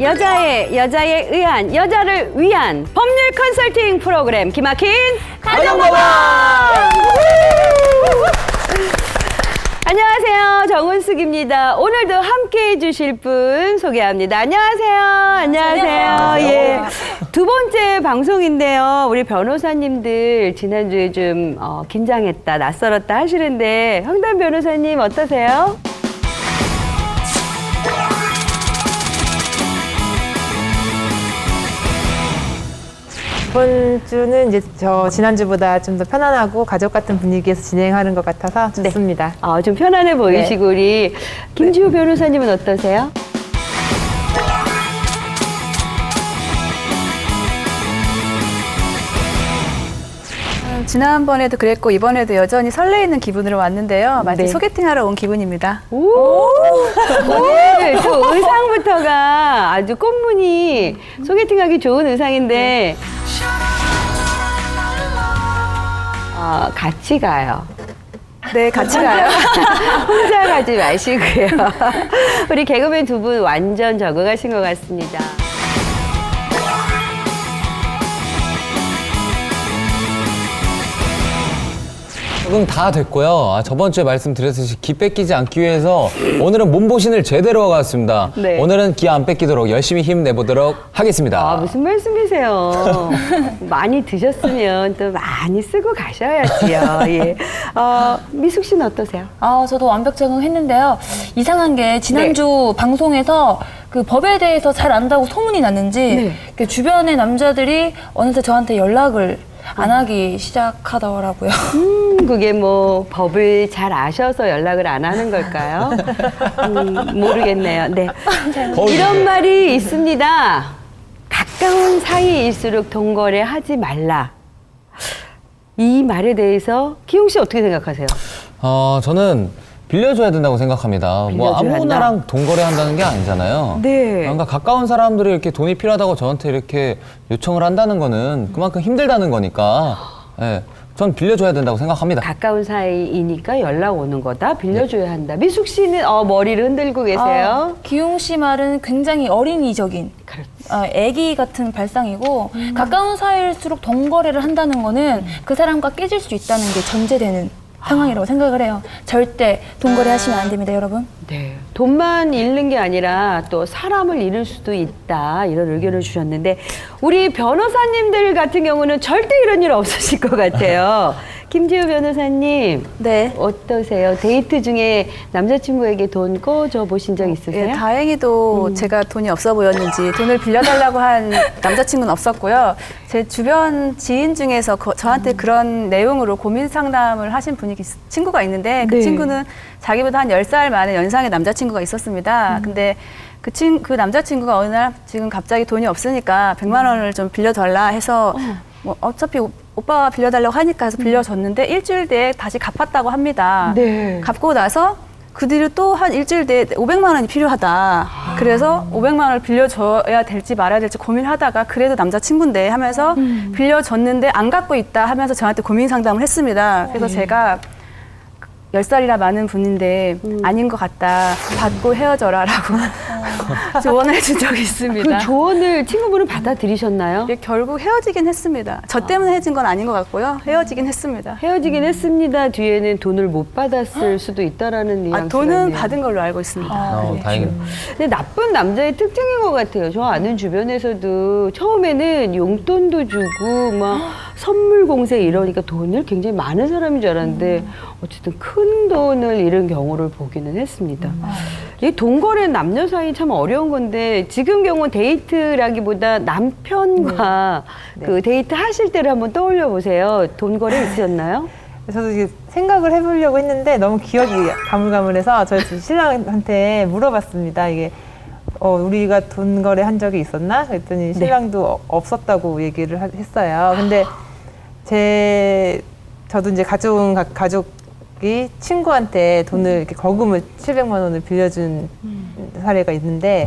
여자에 의한, 여자를 위한 법률 컨설팅 프로그램 기막힌 가정법원! 안녕하세요. 정은숙입니다. 오늘도 함께 해주실 분 소개합니다. 안녕하세요. 안녕하세요. 예. 두 번째 방송인데요. 우리 변호사님들 지난주에 좀 긴장했다, 낯설었다 하시는데 황단 변호사님 어떠세요? 이번 주는 이제 지난주보다 좀 더 편안하고 가족 같은 분위기에서 진행하는 것 같아서 좋습니다. 네. 좀 편안해 보이시고 네. 우리 김지호 변호사님은 어떠세요? 지난번에도 그랬고 이번에도 여전히 설레이는 기분으로 왔는데요. 마치 네. 소개팅하러 온 기분입니다. 오늘 저 의상부터가 아주 꽃무늬 소개팅하기 좋은 의상인데 같이 가요. 네, 같이 가요. 혼자 가지 마시고요. 우리 개그맨 두 분 완전 적응하신 것 같습니다. 적응 다 됐고요. 저번 주에 말씀드렸듯이 기 뺏기지 않기 위해서 오늘은 몸보신을 제대로 하고 왔습니다. 네. 오늘은 기 안 뺏기도록 열심히 힘내보도록 하겠습니다. 무슨 말씀이세요? 많이 드셨으면 또 많이 쓰고 가셔야지요. 예. 미숙 씨는 어떠세요? 저도 완벽 적응했는데요. 이상한 게 지난주 방송에서 그 법에 대해서 잘 안다고 소문이 났는지 그 주변의 남자들이 어느새 저한테 연락을 안 하기 시작하더라고요. 그게 뭐 법을 잘 아셔서 연락을 안 하는 걸까요? 모르겠네요. 네. 이런 말이 있습니다. 가까운 사이일수록 동거래 하지 말라. 이 말에 대해서 기용 씨 어떻게 생각하세요? 저는 빌려줘야 된다고 생각합니다. 뭐 아무나랑 동거래한다는 게 아니잖아요. 네. 그러니까 가까운 사람들이 이렇게 돈이 필요하다고 저한테 이렇게 요청을 한다는 거는 그만큼 힘들다는 거니까, 예, 전 빌려줘야 된다고 생각합니다. 가까운 사이이니까 연락 오는 거다. 빌려줘야 한다. 미숙 씨는 머리를 흔들고 계세요. 기용 씨 말은 굉장히 어린이적인, 그렇지. 애기 같은 발상이고 가까운 사이일수록 동거래를 한다는 거는 그 사람과 깨질 수 있다는 게 전제되는 상황이라고 생각을 해요. 절대 동거래 하시면 안 됩니다, 여러분. 네. 돈만 잃는 게 아니라 또 사람을 잃을 수도 있다. 이런 의견을 주셨는데 우리 변호사님들 같은 경우는 절대 이런 일 없으실 것 같아요. 김지우 변호사님. 네. 어떠세요? 데이트 중에 남자친구에게 돈 꺼줘 보신 적 있으세요? 예, 다행히도 제가 돈이 없어 보였는지 돈을 빌려달라고 한 남자친구는 없었고요. 제 주변 지인 중에서 저한테 그런 내용으로 고민 상담을 하신 분이 친구가 있는데 그 네. 친구는 자기보다 한 10살 많은 연상의 남자친구가 있었습니다. 근데 그 남자친구가 어느 날 지금 갑자기 돈이 없으니까 100만 원을 좀 빌려달라 해서 뭐 어차피 오빠가 빌려달라고 하니까 해서 빌려줬는데 일주일 뒤에 다시 갚았다고 합니다. 네. 갚고 나서 그 뒤로 또 한 일주일 뒤에 500만 원이 필요하다. 그래서 500만 원을 빌려줘야 될지 말아야 될지 고민하다가 그래도 남자친구인데 하면서 빌려줬는데 안 갚고 있다 하면서 저한테 고민 상담을 했습니다. 그래서 제가 10살이나 많은 분인데 아닌 것 같다. 받고 헤어져라라고 조언을 해준 적이 있습니다. 그 조언을 친구분은 받아들이셨나요? 결국 헤어지긴 했습니다. 저 때문에 헤어진 건 아닌 것 같고요. 헤어지긴 했습니다. 헤어지긴 했습니다. 뒤에는 돈을 못 받았을 수도 있다라는 뉘앙스가 돈은 있네요. 받은 걸로 알고 있습니다. 네. 다행이네요. 근데 나쁜 남자의 특징인 것 같아요. 저 아는 주변에서도 처음에는 용돈도 주고 막 선물 공세 이러니까 돈을 굉장히 많은 사람인 줄 알았는데 어쨌든 큰 돈을 잃은 경우를 보기는 했습니다. 이 돈거래 남녀 사이 참 어려운 건데 지금 경우는 데이트라기보다 남편과 그 데이트 하실 때를 한번 떠올려 보세요. 돈거래 있으셨나요? 저도 이게 생각을 해보려고 했는데 너무 기억이 가물가물해서 저희 신랑한테 물어봤습니다. 이게 우리가 돈 거래 한 적이 있었나? 그랬더니 신랑도 없었다고 얘기를 했어요. 근데 저도 이제 가족이 친구한테 돈을 이렇게 거금을 700만 원을 빌려준 사례가 있는데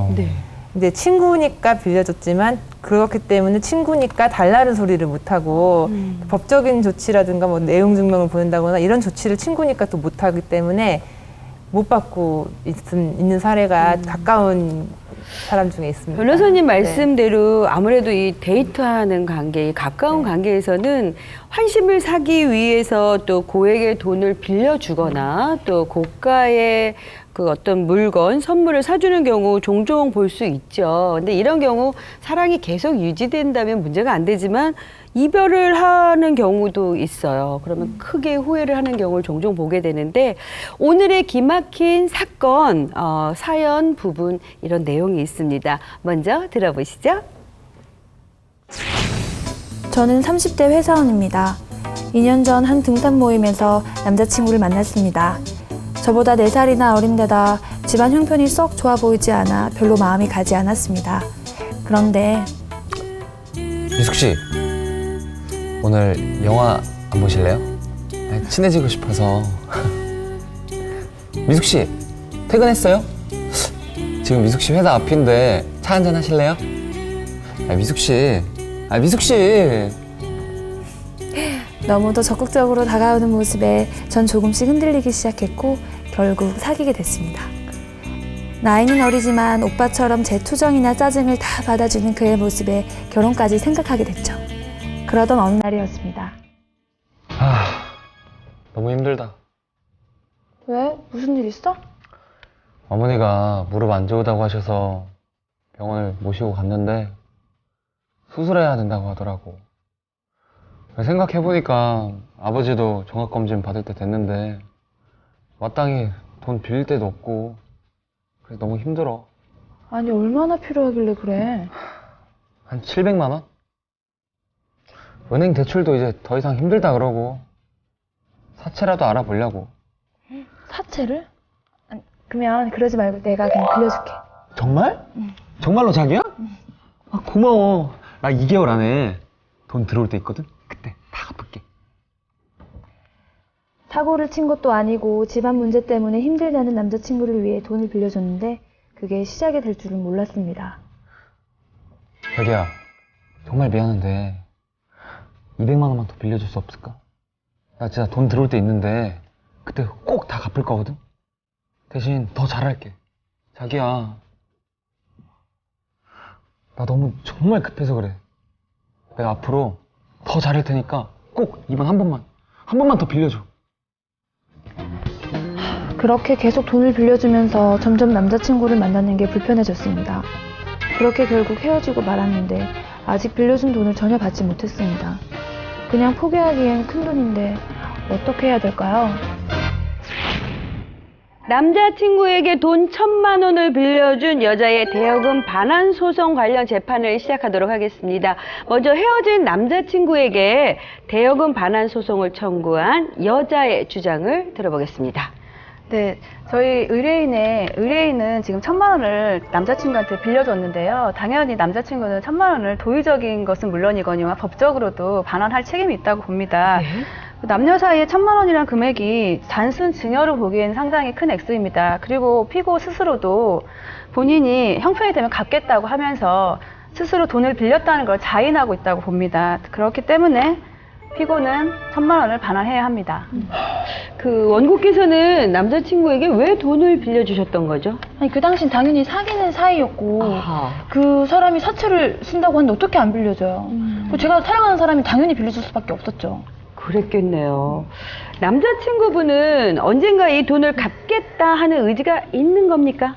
이제 친구니까 빌려줬지만 그렇기 때문에 친구니까 달라는 소리를 못하고 법적인 조치라든가 뭐 내용 증명을 보낸다거나 이런 조치를 친구니까 또 못하기 때문에 못 받고 있는 사례가 가까운 사람 중에 있습니다. 변호사님 말씀대로 아무래도 이 데이트하는 관계, 이 가까운 관계에서는 환심을 사기 위해서 또 고액의 돈을 빌려주거나 또 고가의 그 어떤 물건, 선물을 사주는 경우 종종 볼 수 있죠. 근데 이런 경우 사랑이 계속 유지된다면 문제가 안 되지만 이별을 하는 경우도 있어요. 그러면 크게 후회를 하는 경우를 종종 보게 되는데 오늘의 기막힌 사건, 사연 부분 이런 내용이 있습니다. 먼저 들어보시죠. 저는 30대 회사원입니다. 2년 전 한 등산 모임에서 남자친구를 만났습니다. 저보다 4살이나 어린데다 집안 형편이 썩 좋아 보이지 않아 별로 마음이 가지 않았습니다. 그런데 미숙 씨, 오늘 영화 안 보실래요? 아니, 친해지고 싶어서. 미숙 씨, 퇴근했어요? 지금 미숙 씨 회사 앞인데 차 한잔 하실래요? 미숙 씨, 미숙 씨. 너무도 적극적으로 다가오는 모습에 전 조금씩 흔들리기 시작했고 결국 사귀게 됐습니다. 나이는 어리지만 오빠처럼 제 투정이나 짜증을 다 받아주는 그의 모습에 결혼까지 생각하게 됐죠. 그러던 어느 날이었습니다. 너무 힘들다. 왜? 무슨 일 있어? 어머니가 무릎 안 좋다고 하셔서 병원을 모시고 갔는데 수술해야 된다고 하더라고. 생각해보니까 아버지도 종합검진 받을 때 됐는데 마땅히 돈 빌릴 데도 없고 그래서 너무 힘들어. 아니 얼마나 필요하길래 그래? 한 700만 원? 은행 대출도 이제 더 이상 힘들다 그러고 사채라도 알아보려고. 사채를? 아니, 그러면 그러지 말고 내가 그냥 빌려줄게. 정말? 정말로 자기야? 고마워. 나 2개월 안에 돈 들어올 때 있거든? 그때 다 갚을게. 사고를 친 것도 아니고 집안 문제 때문에 힘들다는 남자친구를 위해 돈을 빌려줬는데 그게 시작이 될 줄은 몰랐습니다. 자기야, 정말 미안한데 200만 원만 더 빌려줄 수 없을까? 나 진짜 돈 들어올 때 있는데 그때 꼭 다 갚을 거거든? 대신 더 잘할게. 자기야, 나 너무 정말 급해서 그래. 내가 앞으로 더 잘할 테니까 꼭 이번 한 번만 더 빌려줘. 그렇게 계속 돈을 빌려주면서 점점 남자친구를 만나는 게 불편해졌습니다. 그렇게 결국 헤어지고 말았는데 아직 빌려준 돈을 전혀 받지 못했습니다. 그냥 포기하기엔 큰 돈인데 어떻게 해야 될까요? 남자친구에게 돈 1,000만 원을 빌려준 여자의 대여금 반환 소송 관련 재판을 시작하도록 하겠습니다. 먼저 헤어진 남자친구에게 대여금 반환 소송을 청구한 여자의 주장을 들어보겠습니다. 네, 저희 의뢰인은 지금 1,000만 원을 남자친구한테 빌려줬는데요. 당연히 남자친구는 1,000만 원을 도의적인 것은 물론이거니와 법적으로도 반환할 책임이 있다고 봅니다. 남녀 사이에 1,000만 원이라는 금액이 단순 증여로 보기엔 상당히 큰 액수입니다. 그리고 피고 스스로도 본인이 형편이 되면 갚겠다고 하면서 스스로 돈을 빌렸다는 걸 자인하고 있다고 봅니다. 그렇기 때문에 피고는 1,000만 원을 반환해야 합니다. 그 원고께서는 남자친구에게 왜 돈을 빌려주셨던 거죠? 아니 그 당시엔 당연히 사귀는 사이였고 아하. 그 사람이 사채를 쓴다고 하는데 어떻게 안 빌려줘요? 그리고 제가 사랑하는 사람이 당연히 빌려줄 수밖에 없었죠. 그랬겠네요. 남자친구분은 언젠가 이 돈을 갚겠다 하는 의지가 있는 겁니까?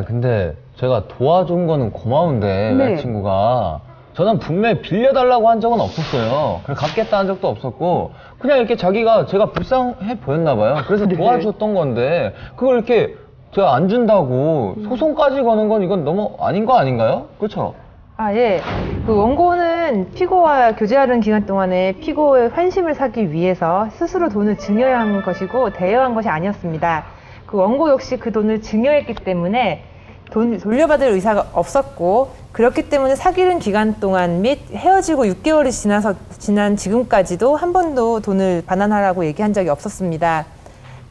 근데 제가 도와준 거는 고마운데 네. 여자친구가 저는 분명히 빌려달라고 한 적은 없었어요. 그래서 갚겠다 한 적도 없었고 그냥 이렇게 자기가 제가 불쌍해 보였나 봐요. 그래서 도와줬던 건데 그걸 이렇게 제가 안 준다고 소송까지 거는 건 이건 너무 아닌 거 아닌가요? 그렇죠? 예. 그 원고는 피고와 교제하는 기간 동안에 피고의 환심을 사기 위해서 스스로 돈을 증여한 것이고 대여한 것이 아니었습니다. 그 원고 역시 그 돈을 증여했기 때문에 돈 돌려받을 의사가 없었고 그렇기 때문에 사귀는 기간 동안 및 헤어지고 6개월이 지난 지금까지도 한 번도 돈을 반환하라고 얘기한 적이 없었습니다.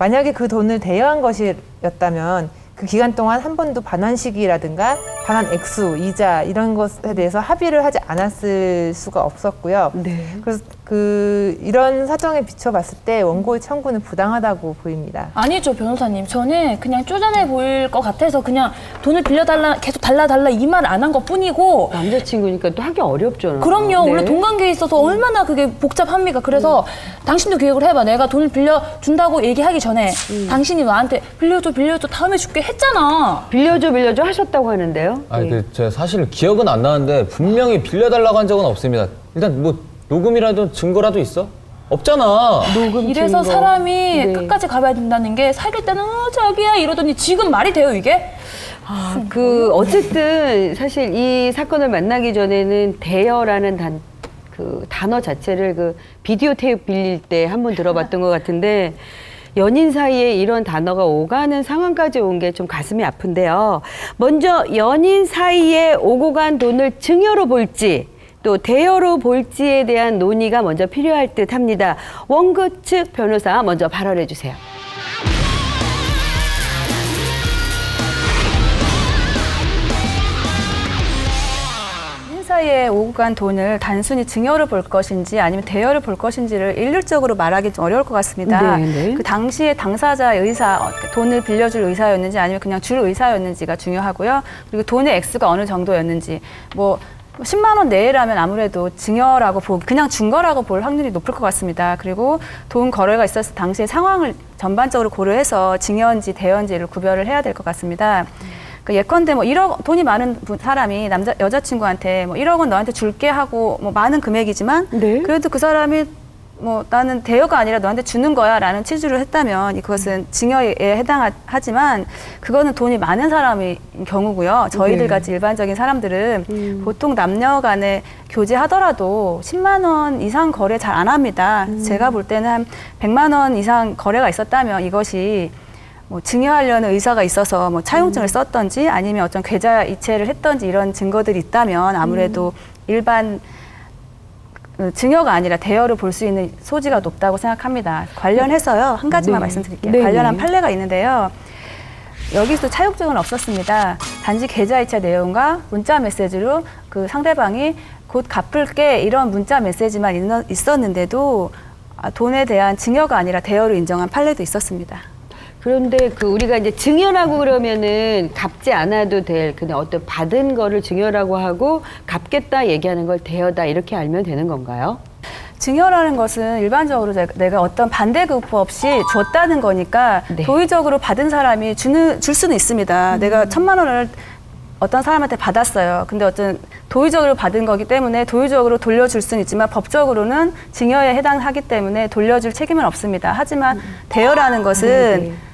만약에 그 돈을 대여한 것이었다면 그 기간 동안 한 번도 반환 시기라든가 반환 액수, 이자 이런 것에 대해서 합의를 하지 않았을 수가 없었고요. 네. 그래서 이런 사정에 비춰봤을 때 원고의 청구는 부당하다고 보입니다. 아니죠, 변호사님. 저는 그냥 쪼잔해 보일 것 같아서 그냥 돈을 빌려달라, 계속 달라 이 말 안 한 것 뿐이고. 남자친구니까 또 하기 어렵잖아요. 그럼요. 네. 원래 돈 관계에 있어서 얼마나 그게 복잡합니까? 그래서 당신도 기억을 해봐. 내가 돈을 빌려준다고 얘기하기 전에 당신이 나한테 빌려줘 다음에 줄게 했잖아. 빌려줘 하셨다고 하는데요. 아니, 네. 제가 사실 기억은 안 나는데 분명히 빌려달라고 한 적은 없습니다. 일단 뭐 녹음이라도 증거라도 있어? 없잖아. 녹음 이래서 증거. 사람이 네. 끝까지 가봐야 된다는 게 사귈 때는 자기야 이러더니 지금 말이 돼요 이게? 어쨌든 사실 이 사건을 만나기 전에는 대여라는 단어 자체를 그 비디오 테이프 빌릴 때 한번 들어봤던 것 같은데 연인 사이에 이런 단어가 오가는 상황까지 온 게 좀 가슴이 아픈데요. 먼저 연인 사이에 오고 간 돈을 증여로 볼지 또 대여로 볼지에 대한 논의가 먼저 필요할 듯 합니다. 원고 측 변호사 먼저 발언해 주세요. 사이에 오고 간 돈을 단순히 증여를 볼 것인지 아니면 대여를 볼 것인지를 일률적으로 말하기 좀 어려울 것 같습니다. 네. 그 당시에 당사자의 의사, 돈을 빌려줄 의사였는지 아니면 그냥 줄 의사였는지가 중요하고요. 그리고 돈의 액수가 어느 정도였는지, 뭐 10만 원 내외라면 아무래도 증여라고 그냥 준 거라고 볼 확률이 높을 것 같습니다. 그리고 돈 거래가 있었을 당시의 상황을 전반적으로 고려해서 증여인지 대여인지를 구별을 해야 될 것 같습니다. 그 예컨대 뭐 1억 돈이 많은 사람이 여자친구한테 뭐 1억 원 너한테 줄게 하고 뭐 많은 금액이지만 네. 그래도 그 사람이 뭐 나는 대여가 아니라 너한테 주는 거야라는 취지로 했다면 그것은 증여에 해당하지만 그거는 돈이 많은 사람의 경우고요. 저희들 같이 일반적인 사람들은 보통 남녀 간에 교제하더라도 10만 원 이상 거래 잘 안 합니다. 제가 볼 때는 한 100만 원 이상 거래가 있었다면 이것이 뭐 증여하려는 의사가 있어서 뭐 차용증을 썼던지 아니면 어떤 계좌 이체를 했던지 이런 증거들이 있다면 아무래도 일반 증여가 아니라 대여를 볼 수 있는 소지가 높다고 생각합니다. 관련해서요. 한 가지만 말씀드릴게요. 네. 관련한 판례가 있는데요. 여기서 차용증은 없었습니다. 단지 계좌이체 내용과 문자 메시지로 그 상대방이 곧 갚을게 이런 문자 메시지만 있었는데도 돈에 대한 증여가 아니라 대여로 인정한 판례도 있었습니다. 그런데 우리가 이제 증여라고 그러면은 갚지 않아도 될 그냥 어떤 받은 거를 증여라고 하고 갚겠다 얘기하는 걸 대여다 이렇게 알면 되는 건가요? 증여라는 것은 일반적으로 내가 어떤 반대급부 없이 줬다는 거니까 네. 도의적으로 받은 사람이 줄 수는 있습니다. 내가 1,000만 원을 어떤 사람한테 받았어요. 근데 어떤 도의적으로 받은 거기 때문에 도의적으로 돌려줄 수는 있지만 법적으로는 증여에 해당하기 때문에 돌려줄 책임은 없습니다. 하지만 대여라는 것은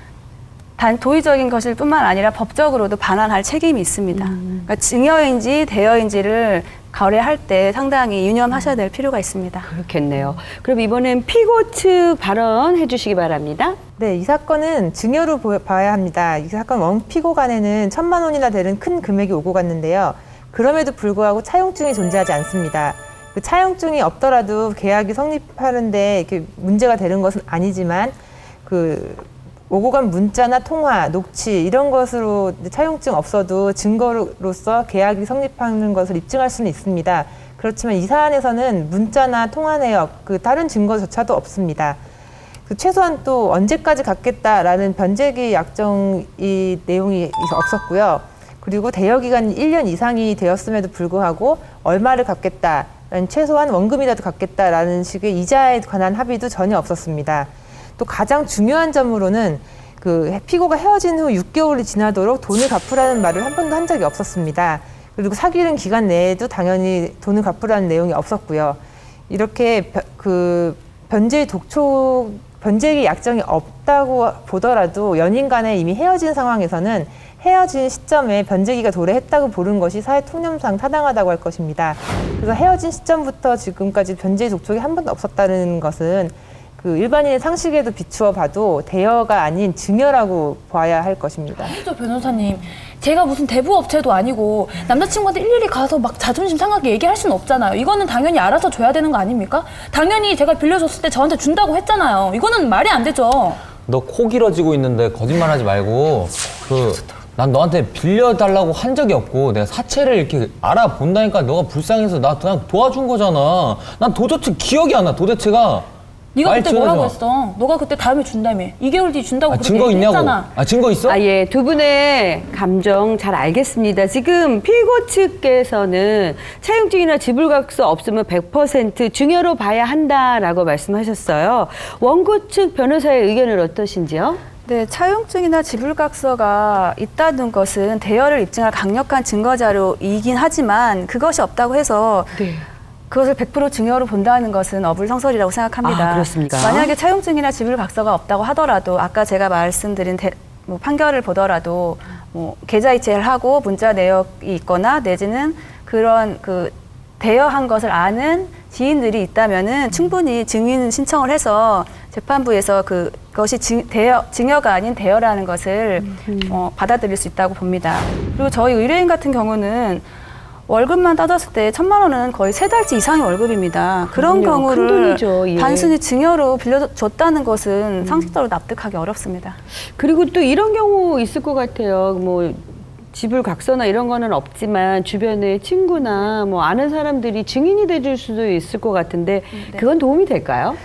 단 도의적인 것일 뿐만 아니라 법적으로도 반환할 책임이 있습니다. 그러니까 증여인지 대여인지를 거래할 때 상당히 유념하셔야 될 필요가 있습니다. 그렇겠네요. 그럼 이번엔 피고 측 발언해 주시기 바랍니다. 네, 이 사건은 증여로 봐야 합니다. 이 사건 원피고 간에는 1,000만 원이나 되는 큰 금액이 오고 갔는데요. 그럼에도 불구하고 차용증이 존재하지 않습니다. 그 차용증이 없더라도 계약이 성립하는데 이렇게 문제가 되는 것은 아니지만 오고 간 문자나 통화, 녹취 이런 것으로 차용증 없어도 증거로서 계약이 성립하는 것을 입증할 수는 있습니다. 그렇지만 이 사안에서는 문자나 통화 내역, 다른 증거조차도 없습니다. 최소한 또 언제까지 갚겠다라는 변제기 약정이 내용이 없었고요. 그리고 대여 기간이 1년 이상이 되었음에도 불구하고 얼마를 갚겠다, 최소한 원금이라도 갚겠다라는 식의 이자에 관한 합의도 전혀 없었습니다. 또 가장 중요한 점으로는 피고가 헤어진 후 6개월이 지나도록 돈을 갚으라는 말을 한 번도 한 적이 없었습니다. 그리고 사귀는 기간 내에도 당연히 돈을 갚으라는 내용이 없었고요. 이렇게 변제기 약정이 없다고 보더라도 연인 간에 이미 헤어진 상황에서는 헤어진 시점에 변제기가 도래했다고 보는 것이 사회 통념상 타당하다고 할 것입니다. 그래서 헤어진 시점부터 지금까지 변제기 독촉이 한 번도 없었다는 것은 일반인의 상식에도 비추어 봐도 대여가 아닌 증여라고 봐야 할 것입니다. 아니죠, 변호사님. 제가 무슨 대부업체도 아니고 남자친구한테 일일이 가서 막 자존심 상하게 얘기할 수는 없잖아요. 이거는 당연히 알아서 줘야 되는 거 아닙니까? 당연히 제가 빌려줬을 때 저한테 준다고 했잖아요. 이거는 말이 안 되죠. 너 코 길어지고 있는데 거짓말하지 말고 난 너한테 빌려달라고 한 적이 없고 내가 사채를 이렇게 알아본다니까 너가 불쌍해서 나 그냥 도와준 거잖아. 난 도대체 기억이 안 나. 도대체가. 네가 말 그때 뭐라고 지어내지 했어? 너가 그때 다음에 준다며. 2개월 뒤에 준다고 마. 그렇게 증거 있냐고. 얘기했잖아. 증거 있어? 예, 두 분의 감정 잘 알겠습니다. 지금 피고 측께서는 차용증이나 지불각서 없으면 100% 증여로 봐야 한다라고 말씀하셨어요. 원고 측 변호사의 의견은 어떠신지요? 네, 차용증이나 지불각서가 있다는 것은 대여를 입증할 강력한 증거자료이긴 하지만 그것이 없다고 해서 네. 그것을 100% 증여로 본다는 것은 어불성설이라고 생각합니다. 아, 그렇습니까? 만약에 차용증이나 지불각서가 없다고 하더라도 아까 제가 말씀드린 뭐 판결을 보더라도 뭐 계좌이체를 하고 문자 내역이 있거나 내지는 그런 그 대여한 것을 아는 지인들이 있다면은 충분히 증인 신청을 해서 재판부에서 그것이 증여가 아닌 대여라는 것을 받아들일 수 있다고 봅니다. 그리고 저희 의뢰인 같은 경우는 월급만 따졌을 때 1,000만 원은 거의 3달치 이상의 월급입니다. 그런 그럼요. 큰 경우를 돈이죠. 예. 단순히 증여로 빌려줬다는 것은 상식적으로 납득하기 어렵습니다. 그리고 또 이런 경우 있을 것 같아요. 뭐 지불각서나 이런 거는 없지만 주변에 친구나 뭐 아는 사람들이 증인이 돼줄 수도 있을 것 같은데 그건 도움이 될까요?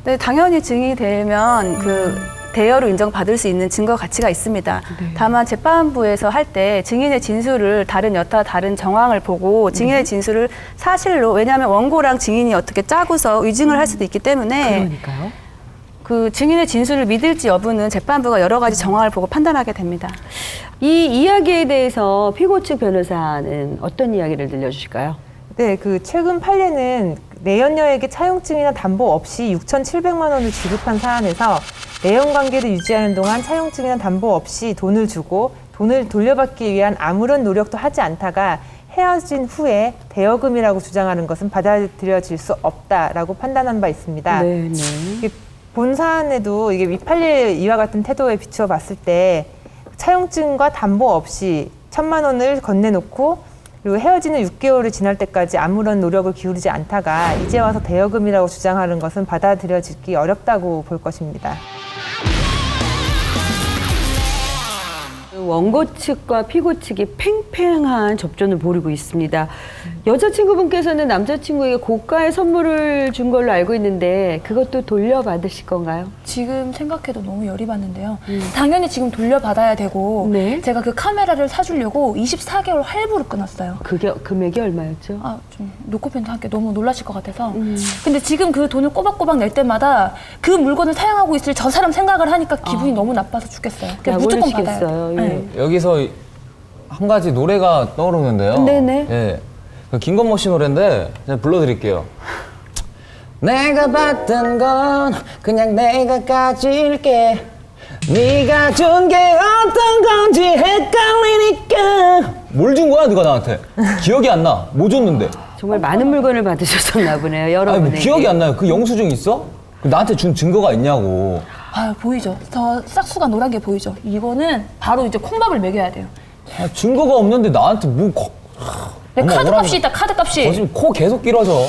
네, 당연히 증인이 되면 그 대여로 인정받을 수 있는 증거 가치가 있습니다. 다만 재판부에서 할 때 증인의 진술을 여타 다른 정황을 보고 증인의 진술을 사실로, 왜냐하면 원고랑 증인이 어떻게 짜고서 위증을 할 수도 있기 때문에 그러니까요. 그 증인의 진술을 믿을지 여부는 재판부가 여러 가지 정황을 보고 판단하게 됩니다. 이 이야기에 대해서 피고 측 변호사는 어떤 이야기를 들려주실까요? 네, 그 최근 판례는 내연녀에게 차용증이나 담보 없이 6,700만 원을 지급한 사안에서 내연 관계를 유지하는 동안 차용증이나 담보 없이 돈을 주고 돈을 돌려받기 위한 아무런 노력도 하지 않다가 헤어진 후에 대여금이라고 주장하는 것은 받아들여질 수 없다라고 판단한 바 있습니다. 네. 이게 본 사안에도 이게 위 판례 이와 같은 태도에 비추어 봤을 때 차용증과 담보 없이 1,000만 원을 건네놓고 그리고 헤어지는 6개월이 지날 때까지 아무런 노력을 기울이지 않다가 이제 와서 대여금이라고 주장하는 것은 받아들여지기 어렵다고 볼 것입니다. 원고 측과 피고 측이 팽팽한 접전을 벌이고 있습니다. 여자친구분께서는 남자친구에게 고가의 선물을 준 걸로 알고 있는데 그것도 돌려받으실 건가요? 지금 생각해도 너무 열이 받는데요. 당연히 지금 돌려받아야 되고 네. 제가 그 카메라를 사주려고 24개월 할부를 끊었어요. 그게 금액이 얼마였죠? 아, 좀 노코멘트 할게 너무 놀라실 것 같아서. 근데 지금 그 돈을 꼬박꼬박 낼 때마다 그 물건을 사용하고 있을 저 사람 생각을 하니까 기분이 너무 나빠서 죽겠어요. 그냥 무조건 약올리시겠어요. 받아요. 예. 네. 여기서 한 가지 노래가 떠오르는데요. 네네. 예. 그 김건모 씨 노래인데 제가 불러드릴게요. 내가 받던 건 그냥 내가 가질게. 네가 준 게 어떤 건지 헷갈리니까. 뭘 준 거야, 네가 나한테? 기억이 안 나. 뭐 줬는데? 정말 많은 물건을 받으셨었나 보네요, 아니, 여러분에게. 뭐 기억이 안 나요. 그 영수증 있어? 그 나한테 준 증거가 있냐고. 아, 보이죠? 저 싹수가 노란 게 보이죠? 이거는 바로 이제 콩밥을 먹여야 돼요. 아, 증거가 없는데 나한테 뭐. 네, 어머, 카드값이 오라고. 있다, 카드값이. 거짓말, 코 계속 길어져.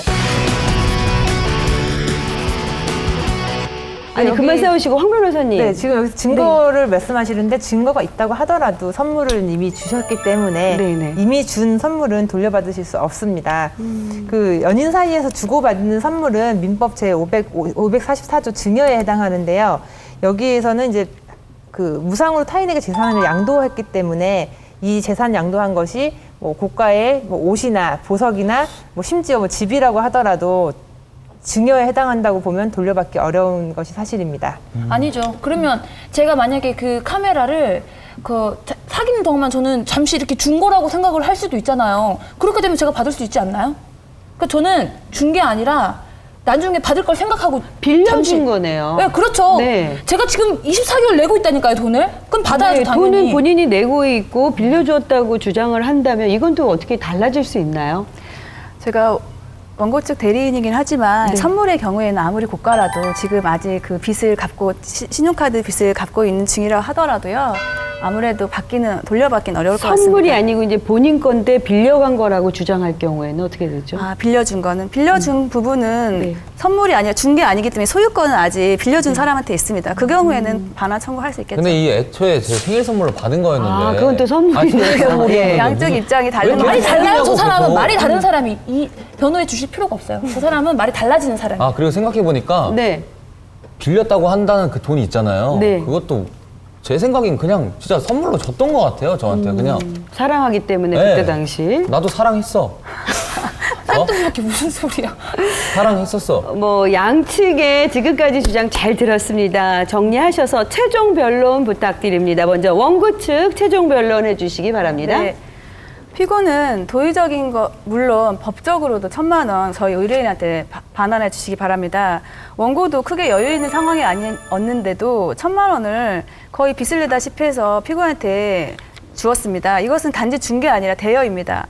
아니, 여기- 그만 싸우시고 황 변호사님. 네, 지금 여기서 증거를 말씀하시는데 증거가 있다고 하더라도 선물을 이미 주셨기 때문에 네네. 이미 준 선물은 돌려받으실 수 없습니다. 그 연인 사이에서 주고받는 선물은 민법 제544조 증여에 해당하는데요. 여기에서는 이제 그 무상으로 타인에게 재산을 양도했기 때문에 이 재산 양도한 것이 뭐 고가의 뭐 옷이나 보석이나 뭐 심지어 뭐 집이라고 하더라도 증여에 해당한다고 보면 돌려받기 어려운 것이 사실입니다. 아니죠. 그러면 제가 만약에 그 카메라를 사귀는 동안 저는 잠시 이렇게 준 거라고 생각을 할 수도 있잖아요. 그렇게 되면 제가 받을 수 있지 않나요? 그러니까 저는 준 게 아니라 나중에 받을 걸 생각하고 빌려준 거네요. 네, 그렇죠. 네. 제가 지금 24개월 내고 있다니까요, 돈을. 그럼 받아야죠, 네, 당연히. 돈은 본인이 내고 있고 빌려주었다고 주장을 한다면 이건 또 어떻게 달라질 수 있나요? 제가 원고 측 대리인이긴 하지만 선물의 경우에는 아무리 고가라도 지금 아직 그 빚을 갚고 신용카드 빚을 갚고 있는 중이라 하더라도요. 아무래도 돌려받기는 어려울 것 같습니다. 선물이 아니고 이제 본인 건데 빌려간 거라고 주장할 경우에는 어떻게 되죠? 빌려준 거는 빌려준 부분은 네. 선물이 아니라 준 게 아니기 때문에 소유권은 아직 빌려준 사람한테 있습니다. 그 경우에는 반환 청구할 수 있겠죠. 근데 이 애초에 제 생일 선물로 받은 거였는데. 그건 또 선물이네요. 생일 선물이었는데 양쪽 무슨- 입장이 다른 왜 이렇게 말이 거죠. 달라요. 저 계속. 사람은 말이 다른 사람이 이 변호해 주실 필요가 없어요. 그 사람은 말이 달라지는 사람이에요. 아, 그리고 생각해보니까 네. 빌렸다고 한다는 그 돈이 있잖아요. 네. 그것도 제 생각엔 그냥 진짜 선물로 줬던 것 같아요, 저한테. 그냥. 사랑하기 때문에 네. 그때 당시. 나도 사랑했어. 그게 무슨 소리야? 사랑했었어. 뭐 양측의 지금까지 주장 잘 들었습니다. 정리하셔서 최종 변론 부탁드립니다. 먼저 원고 측 최종 변론 해주시기 바랍니다. 네. 피고는 도의적인 거 물론 법적으로도 1,000만 원 저희 의뢰인한테 반환해 주시기 바랍니다. 원고도 크게 여유 있는 상황이 아니었는데도 1,000만 원을 거의 빚을 내다시피 해서 피고한테 주었습니다. 이것은 단지 준 게 아니라 대여입니다.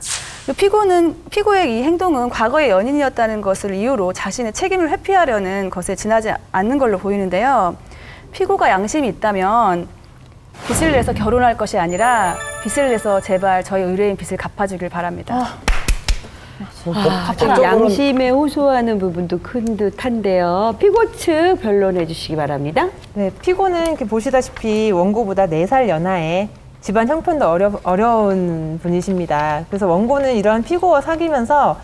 피고의 이 행동은 과거의 연인이었다는 것을 이유로 자신의 책임을 회피하려는 것에 지나지 않는 걸로 보이는데요. 피고가 양심이 있다면 빚을 내서 결혼할 것이 아니라 빚을 내서 제발 저희 의뢰인 빚을 갚아주길 바랍니다. 양심에 호소하는 부분도 큰 듯한데요. 피고 측 변론해 주시기 바랍니다. 네, 피고는 이렇게 보시다시피 원고보다 4살 연하에 집안 형편도 어려운 분이십니다. 그래서 원고는 이러한 피고와 사귀면서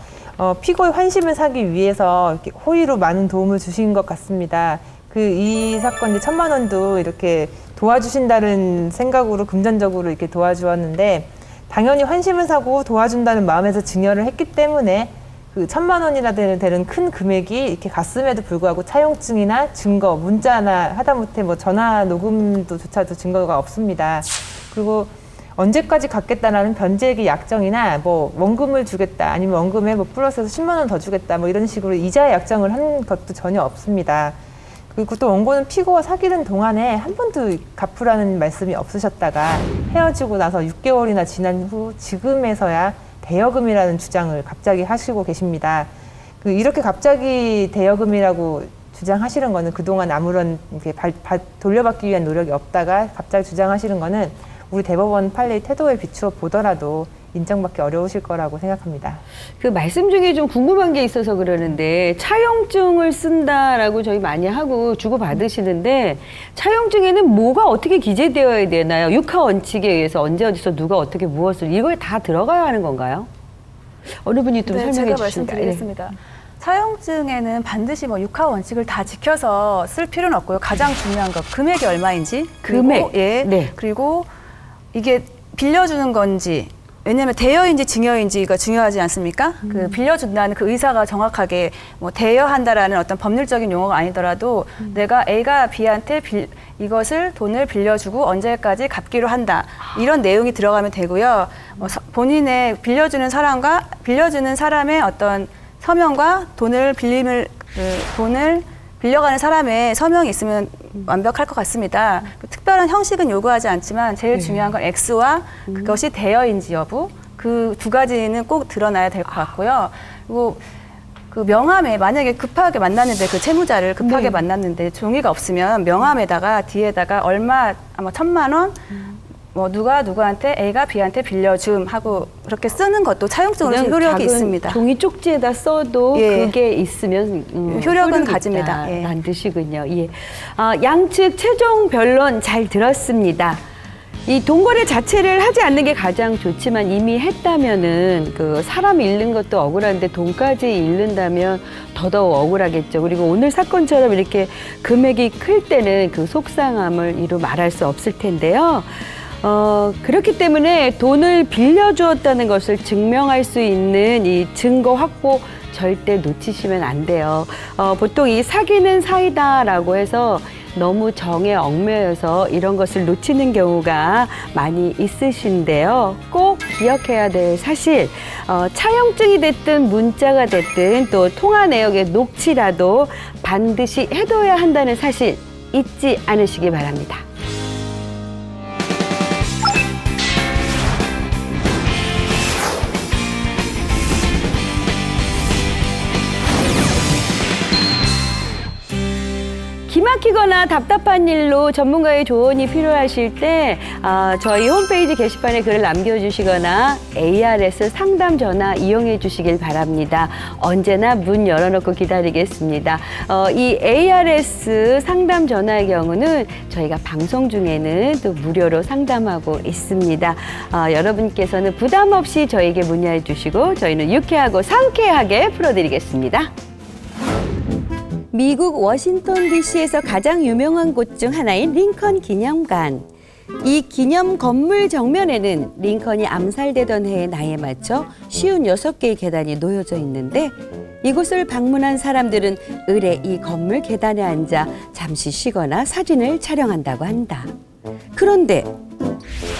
피고의 환심을 사기 위해서 이렇게 호의로 많은 도움을 주신 것 같습니다. 이 사건 이제 1,000만 원도 이렇게 도와주신다는 생각으로 금전적으로 이렇게 도와주었는데 당연히 환심을 사고 도와준다는 마음에서 증여를 했기 때문에 그 1,000만 원이나 되는 큰 금액이 이렇게 갔음에도 불구하고 차용증이나 증거, 문자나 하다못해 뭐 전화 녹음도조차도 증거가 없습니다. 그리고 언제까지 갚겠다라는 변제액의 약정이나 뭐 원금을 주겠다 아니면 원금에 뭐 플러스해서 10만 원 더 주겠다 뭐 이런 식으로 이자 약정을 한 것도 전혀 없습니다. 그리고 또 원고는 피고와 사귀는 동안에 한 번도 갚으라는 말씀이 없으셨다가 헤어지고 나서 6개월이나 지난 후 지금에서야 대여금이라는 주장을 갑자기 하시고 계십니다. 이렇게 갑자기 대여금이라고 주장하시는 거는 그동안 아무런 이렇게 돌려받기 위한 노력이 없다가 갑자기 주장하시는 거는 우리 대법원 판례의 태도에 비추어 보더라도 인정받기 어려우실 거라고 생각합니다. 그 말씀 중에 좀 궁금한 게 있어서 그러는데 차용증을 쓴다라고 저희 많이 하고 주고받으시는데 차용증에는 뭐가 어떻게 기재되어야 되나요? 육하 원칙에 의해서 언제 어디서 누가 어떻게 무엇을 이거에 다 들어가야 하는 건가요? 어느 분이 좀 설명해 제가 주실까요? 말씀드리겠습니다. 차용증에는 반드시 뭐 육하 원칙을 다 지켜서 쓸 필요는 없고요. 가장 중요한 거 금액이 얼마인지 금액. 예. 네. 그리고 이게 빌려주는 건지 왜냐하면 대여인지 증여인지가 중요하지 않습니까? 그 빌려준다는 그 의사가 정확하게 뭐 대여한다라는 어떤 법률적인 용어가 아니더라도 내가 A가 B한테 이것을 돈을 빌려주고 언제까지 갚기로 한다 이런 내용이 들어가면 되고요. 본인의 빌려주는 사람의 어떤 서명과 돈을 빌려가는 사람의 서명이 있으면 완벽할 것 같습니다. 특별한 형식은 요구하지 않지만 제일 중요한 건 X와 그것이 대여인지 여부 그 두 가지는 꼭 드러나야 될 것 같고요. 그리고 그 명함에 만약에 급하게 만났는데 그 채무자를 급하게 만났는데 종이가 없으면 명함에다가 뒤에다가 얼마 아마 1,000만 원 뭐 누구한테 A가 B한테 빌려줌 하고 그렇게 쓰는 것도 차용증으로 효력이 있습니다. 종이 쪽지에다 써도 예. 그게 있으면 효력은 가집니다. 예. 라는 뜻이군요. 예. 양측 최종 변론 잘 들었습니다. 이 동거래 자체를 하지 않는 게 가장 좋지만 이미 했다면은 그 사람 잃는 것도 억울한데 돈까지 잃는다면 더더욱 억울하겠죠. 그리고 오늘 사건처럼 이렇게 금액이 클 때는 그 속상함을 이루 말할 수 없을 텐데요. 그렇기 때문에 돈을 빌려주었다는 것을 증명할 수 있는 이 증거 확보 절대 놓치시면 안 돼요. 보통 이 사귀는 사이다라고 해서 너무 정에 얽매여서 이런 것을 놓치는 경우가 많이 있으신데요. 꼭 기억해야 될 사실, 차용증이 됐든 문자가 됐든 또 통화 내역의 녹취라도 반드시 해둬야 한다는 사실 잊지 않으시기 바랍니다. 기막히거나 답답한 일로 전문가의 조언이 필요하실 때 저희 홈페이지 게시판에 글을 남겨주시거나 ARS 상담 전화 이용해 주시길 바랍니다. 언제나 문 열어놓고 기다리겠습니다. 이 ARS 상담 전화의 경우는 저희가 방송 중에는 또 무료로 상담하고 있습니다. 여러분께서는 부담 없이 저에게 문의해 주시고 저희는 유쾌하고 상쾌하게 풀어드리겠습니다. 미국 워싱턴 DC에서 가장 유명한 곳 중 하나인 링컨 기념관. 이 기념 건물 정면에는 링컨이 암살되던 해의 나이에 맞춰 56개의 계단이 놓여져 있는데 이곳을 방문한 사람들은 의례 이 건물 계단에 앉아 잠시 쉬거나 사진을 촬영한다고 한다. 그런데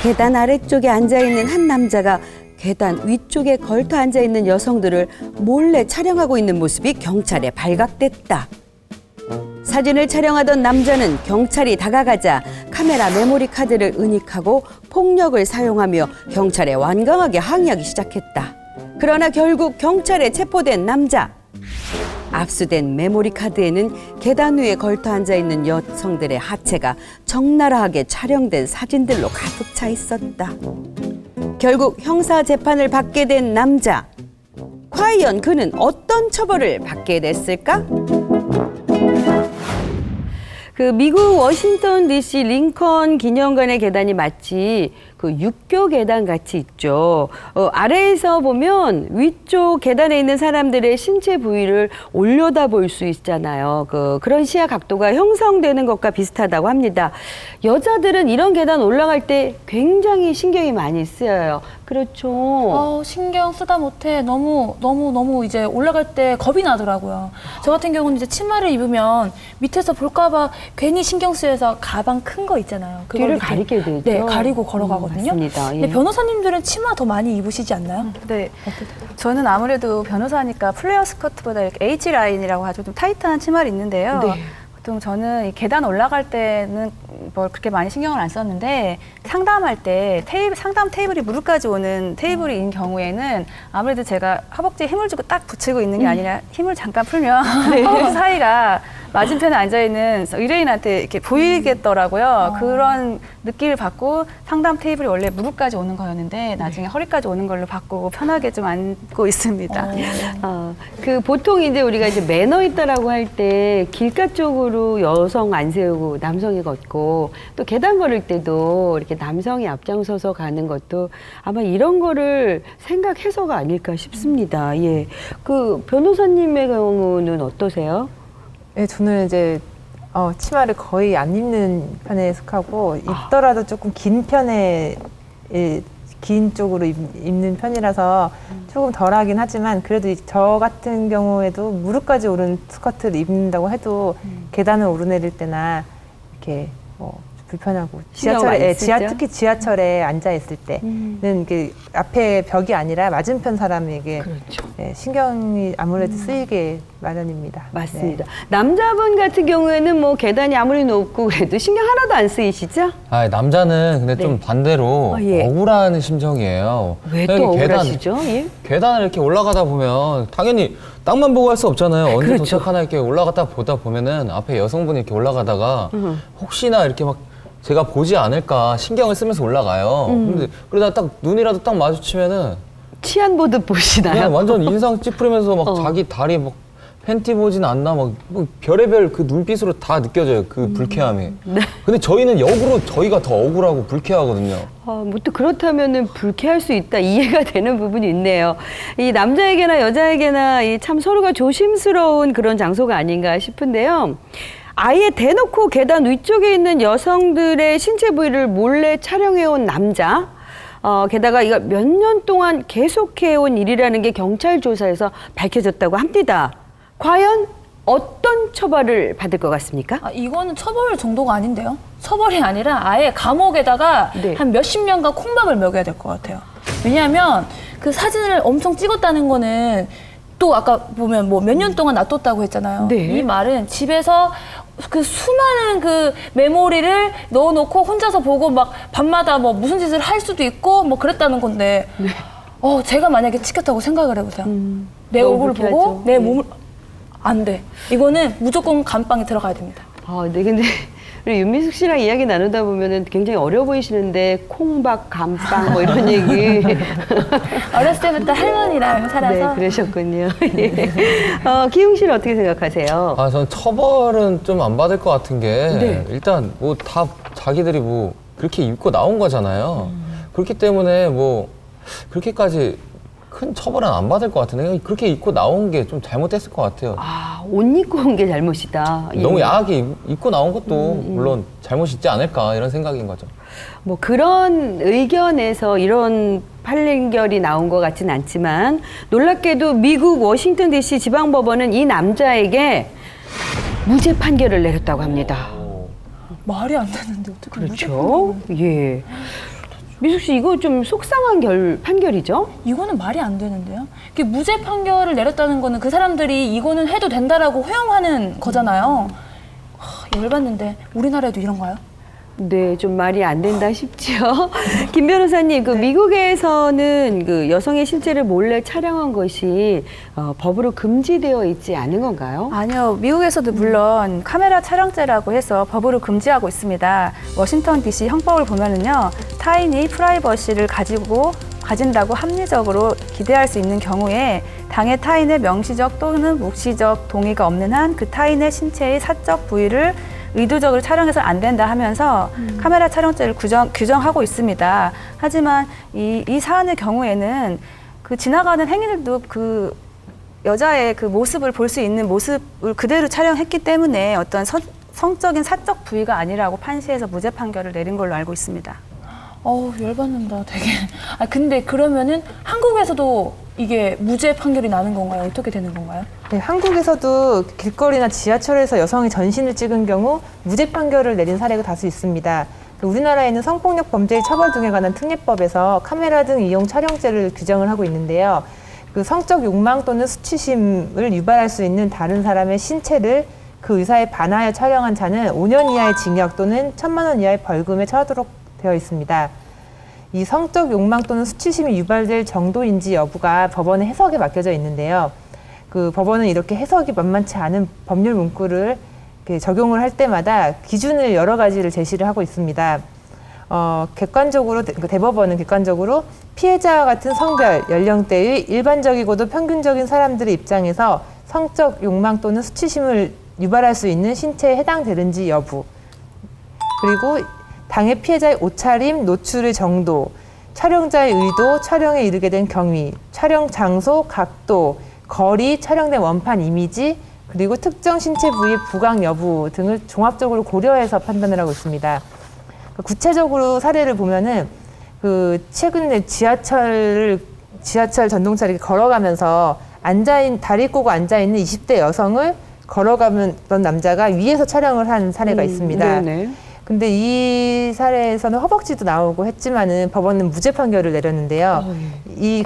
계단 아래쪽에 앉아있는 한 남자가 계단 위쪽에 걸터 앉아있는 여성들을 몰래 촬영하고 있는 모습이 경찰에 발각됐다. 사진을 촬영하던 남자는 경찰이 다가가자 카메라 메모리 카드를 은닉하고 폭력을 사용하며 경찰에 완강하게 항의하기 시작했다. 그러나 결국 경찰에 체포된 남자. 압수된 메모리 카드에는 계단 위에 걸터 앉아있는 여성들의 하체가 적나라하게 촬영된 사진들로 가득 차 있었다. 결국 형사 재판을 받게 된 남자. 과연 그는 어떤 처벌을 받게 됐을까? 그 미국 워싱턴 DC 링컨 기념관의 계단이 마치 그 육교 계단 같이 있죠. 아래에서 보면 위쪽 계단에 있는 사람들의 신체 부위를 올려다볼 수 있잖아요. 그런 시야 각도가 형성되는 것과 비슷하다고 합니다. 여자들은 이런 계단 올라갈 때 굉장히 신경이 많이 쓰여요. 그렇죠. 신경 쓰다 못해 너무 이제 올라갈 때 겁이 나더라고요. 저 같은 경우는 이제 치마를 입으면 밑에서 볼까봐 괜히 신경 쓰여서 가방 큰 거 있잖아요. 그걸 뒤를 이렇게, 가리게 되죠. 네, 가리고 걸어가거든요. 맞습니다. 예. 근데 변호사님들은 치마 더 많이 입으시지 않나요? 네. 저는 아무래도 변호사니까 플레어 스커트보다 이렇게 H라인이라고 하죠. 좀 타이트한 치마를 입는데요. 네. 보통 저는 이 계단 올라갈 때는 뭘 그렇게 많이 신경을 안 썼는데 상담할 때 상담 테이블이 무릎까지 오는 테이블인 경우에는 아무래도 제가 허벅지에 힘을 주고 딱 붙이고 있는 게 아니라 힘을 잠깐 풀면 허벅지 사이가 맞은편에 앉아있는 의뢰인한테 이렇게 보이겠더라고요. 그런 느낌을 받고 상담 테이블이 원래 무릎까지 오는 거였는데 나중에 허리까지 오는 걸로 바꾸고 편하게 좀 앉고 있습니다. 보통 이제 우리가 이제 매너 있다라고 할 때 길가 쪽으로 여성 안 세우고 남성이 걷고 또 계단 걸을 때도 이렇게 남성이 앞장서서 가는 것도 아마 이런 거를 생각해서가 아닐까 싶습니다. 예. 그 변호사님의 경우는 어떠세요? 네, 저는 이제 치마를 거의 안 입는 편에 속하고 입더라도 조금 긴 편에 긴 쪽으로 입는 편이라서 조금 덜하긴 하지만 그래도 저 같은 경우에도 무릎까지 오른 스커트를 입는다고 해도 계단을 오르내릴 때나 이렇게 불편하고 지하철에 특히 지하철에 앉아 있을 때는 이게 앞에 벽이 아니라 맞은편 사람에게 그렇죠. 신경이 아무래도 쓰이게 마련입니다. 맞습니다. 남자분 같은 경우에는 뭐 계단이 아무리 높고 그래도 신경 하나도 안 쓰이시죠? 남자는 근데 좀 반대로 예. 억울한 심정이에요. 왜 또 억울하시죠? 예? 계단을 이렇게 올라가다 보면 당연히 땅만 보고 할 수 없잖아요. 언제 그렇죠. 도착하나 이렇게 올라갔다 보다 보면은 앞에 여성분이 이렇게 올라가다가 혹시나 이렇게 막 제가 보지 않을까 신경을 쓰면서 올라가요. 근데 그러다 딱 눈이라도 딱 마주치면은 치안 보듯 보시나요? 그냥 완전 인상 찌푸리면서 막 자기 다리 막 팬티 보진 않나 막 별의별 그 눈빛으로 다 느껴져요. 그 불쾌함이. 근데 저희는 역으로 저희가 더 억울하고 불쾌하거든요. 뭐 또 그렇다면은 불쾌할 수 있다 이해가 되는 부분이 있네요. 이 남자에게나 여자에게나 참 서로가 조심스러운 그런 장소가 아닌가 싶은데요. 아예 대놓고 계단 위쪽에 있는 여성들의 신체 부위를 몰래 촬영해온 남자. 게다가 이거 몇 년 동안 계속해온 일이라는 게 경찰 조사에서 밝혀졌다고 합니다. 과연 어떤 처벌을 받을 것 같습니까? 이거는 처벌 정도가 아닌데요? 처벌이 아니라 아예 감옥에다가 네. 한 몇십 년간 콩밥을 먹여야 될 것 같아요. 왜냐하면 그 사진을 엄청 찍었다는 거는 또 아까 보면 뭐 몇 년 동안 놔뒀다고 했잖아요. 네. 이 말은 집에서 그 수많은 그 메모리를 넣어놓고 혼자서 보고 막 밤마다 뭐 무슨 짓을 할 수도 있고 뭐 그랬다는 건데 제가 만약에 찍혔다고 생각을 해보세요. 내 너무 얼굴을 불쾌하죠. 보고 내 네. 몸을 안 돼. 이거는 무조건 감방에 들어가야 됩니다. 네, 근데 우리 윤미숙 씨랑 이야기 나누다 보면은 굉장히 어려 보이시는데 콩밥, 감빵 뭐 이런 얘기. 어렸을 때부터 할머니랑 살아서. 네, 그러셨군요. 예. 기웅 씨는 어떻게 생각하세요? 저는 처벌은 좀 안 받을 것 같은 게 네. 일단 뭐 다 자기들이 뭐 그렇게 입고 나온 거잖아요. 그렇기 때문에 뭐 그렇게까지 큰 처벌은 안 받을 것 같은데 그렇게 입고 나온 게 좀 잘못됐을 것 같아요. 옷 입고 온 게 잘못이다. 예. 너무 야하게 입고 나온 것도 물론 잘못 있지 않을까 이런 생각인 거죠. 뭐 그런 의견에서 이런 판결이 나온 것 같진 않지만 놀랍게도 미국 워싱턴 DC 지방법원은 이 남자에게 무죄 판결을 내렸다고 합니다. 말이 안 되는데 어떻게 그렇죠? 예. 미숙 씨 이거 좀 속상한 판결이죠? 이거는 말이 안 되는데요. 이게 무죄 판결을 내렸다는 거는 그 사람들이 이거는 해도 된다라고 허용하는 거잖아요. 열받는데 우리나라에도 이런가요? 네, 좀 말이 안 된다 싶죠. 김 변호사님, 그 미국에서는 그 여성의 신체를 몰래 촬영한 것이 법으로 금지되어 있지 않은 건가요? 아니요. 미국에서도 물론 카메라 촬영죄라고 해서 법으로 금지하고 있습니다. 워싱턴 DC 형법을 보면은요. 타인이 프라이버시를 가진다고 합리적으로 기대할 수 있는 경우에 당해 타인의 명시적 또는 묵시적 동의가 없는 한 그 타인의 신체의 사적 부위를 의도적으로 촬영해서 안 된다 하면서 카메라 촬영죄를 규정하고 있습니다. 하지만 이 사안의 경우에는 그 지나가는 행인들도 그 여자의 그 모습을 볼 수 있는 모습을 그대로 촬영했기 때문에 어떤 성적인 사적 부위가 아니라고 판시해서 무죄 판결을 내린 걸로 알고 있습니다. 열받는다, 되게. 근데 그러면은 한국에서도 이게 무죄 판결이 나는 건가요? 어떻게 되는 건가요? 네, 한국에서도 길거리나 지하철에서 여성이 전신을 찍은 경우 무죄 판결을 내린 사례가 다수 있습니다. 우리나라에는 성폭력 범죄의 처벌 등에 관한 특례법에서 카메라 등 이용 촬영죄를 규정을 하고 있는데요. 그 성적 욕망 또는 수치심을 유발할 수 있는 다른 사람의 신체를 그 의사에 반하여 촬영한 자는 5년 이하의 징역 또는 1,000만 원 이하의 벌금에 처하도록 되어 있습니다. 이 성적 욕망 또는 수치심이 유발될 정도인지 여부가 법원의 해석에 맡겨져 있는데요. 그 법원은 이렇게 해석이 만만치 않은 법률 문구를 이렇게 적용을 할 때마다 기준을 여러 가지를 제시를 하고 있습니다. 객관적으로, 대법원은 객관적으로 피해자와 같은 성별, 연령대의 일반적이고도 평균적인 사람들의 입장에서 성적 욕망 또는 수치심을 유발할 수 있는 신체에 해당되는지 여부, 그리고 당해 피해자의 옷차림, 노출의 정도, 촬영자의 의도, 촬영에 이르게 된 경위, 촬영 장소, 각도, 거리, 촬영된 원판 이미지, 그리고 특정 신체 부위의 부각 여부 등을 종합적으로 고려해서 판단을 하고 있습니다. 구체적으로 사례를 보면은 최근에 지하철 전동차를 걸어가면서 다리 꼬고 앉아있는 20대 여성을 걸어가던 남자가 위에서 촬영을 한 사례가 있습니다. 네네. 근데 이 사례에서는 허벅지도 나오고 했지만은 법원은 무죄 판결을 내렸는데요.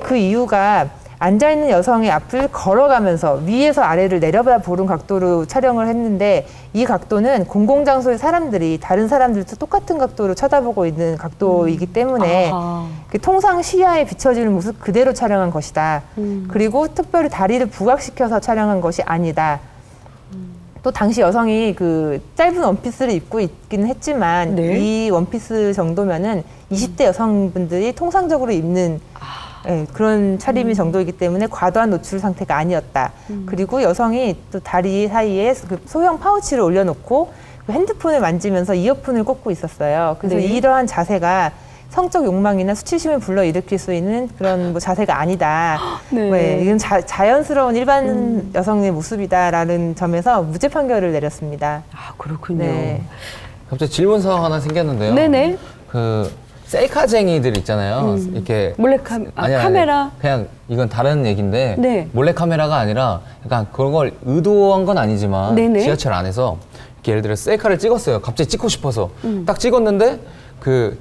그 이유가 앉아있는 여성의 앞을 걸어가면서 위에서 아래를 내려다 보는 각도로 촬영을 했는데 이 각도는 공공장소의 사람들이 다른 사람들도 똑같은 각도로 쳐다보고 있는 각도이기 때문에 통상 시야에 비춰지는 모습 그대로 촬영한 것이다. 그리고 특별히 다리를 부각시켜서 촬영한 것이 아니다. 또 당시 여성이 그 짧은 원피스를 입고 있기는 했지만 네. 이 원피스 정도면은 20대 여성분들이 통상적으로 입는 그런 차림이 정도이기 때문에 과도한 노출 상태가 아니었다. 그리고 여성이 또 다리 사이에 그 소형 파우치를 올려놓고 그 핸드폰을 만지면서 이어폰을 꽂고 있었어요. 그래서 네. 이러한 자세가 성적 욕망이나 수치심을 불러일으킬 수 있는 그런 자세가 아니다. 네. 이건 자연스러운 일반 여성의 모습이다라는 점에서 무죄 판결을 내렸습니다. 그렇군요. 네. 갑자기 질문 사항 하나 생겼는데요. 네네. 셀카쟁이들 있잖아요. 이렇게 카메라. 그냥 이건 다른 얘기인데 네. 몰래 카메라가 아니라 약간 그런 걸 의도한 건 아니지만 네네. 지하철 안에서 이렇게 예를 들어 셀카를 찍었어요. 갑자기 찍고 싶어서 딱 찍었는데 그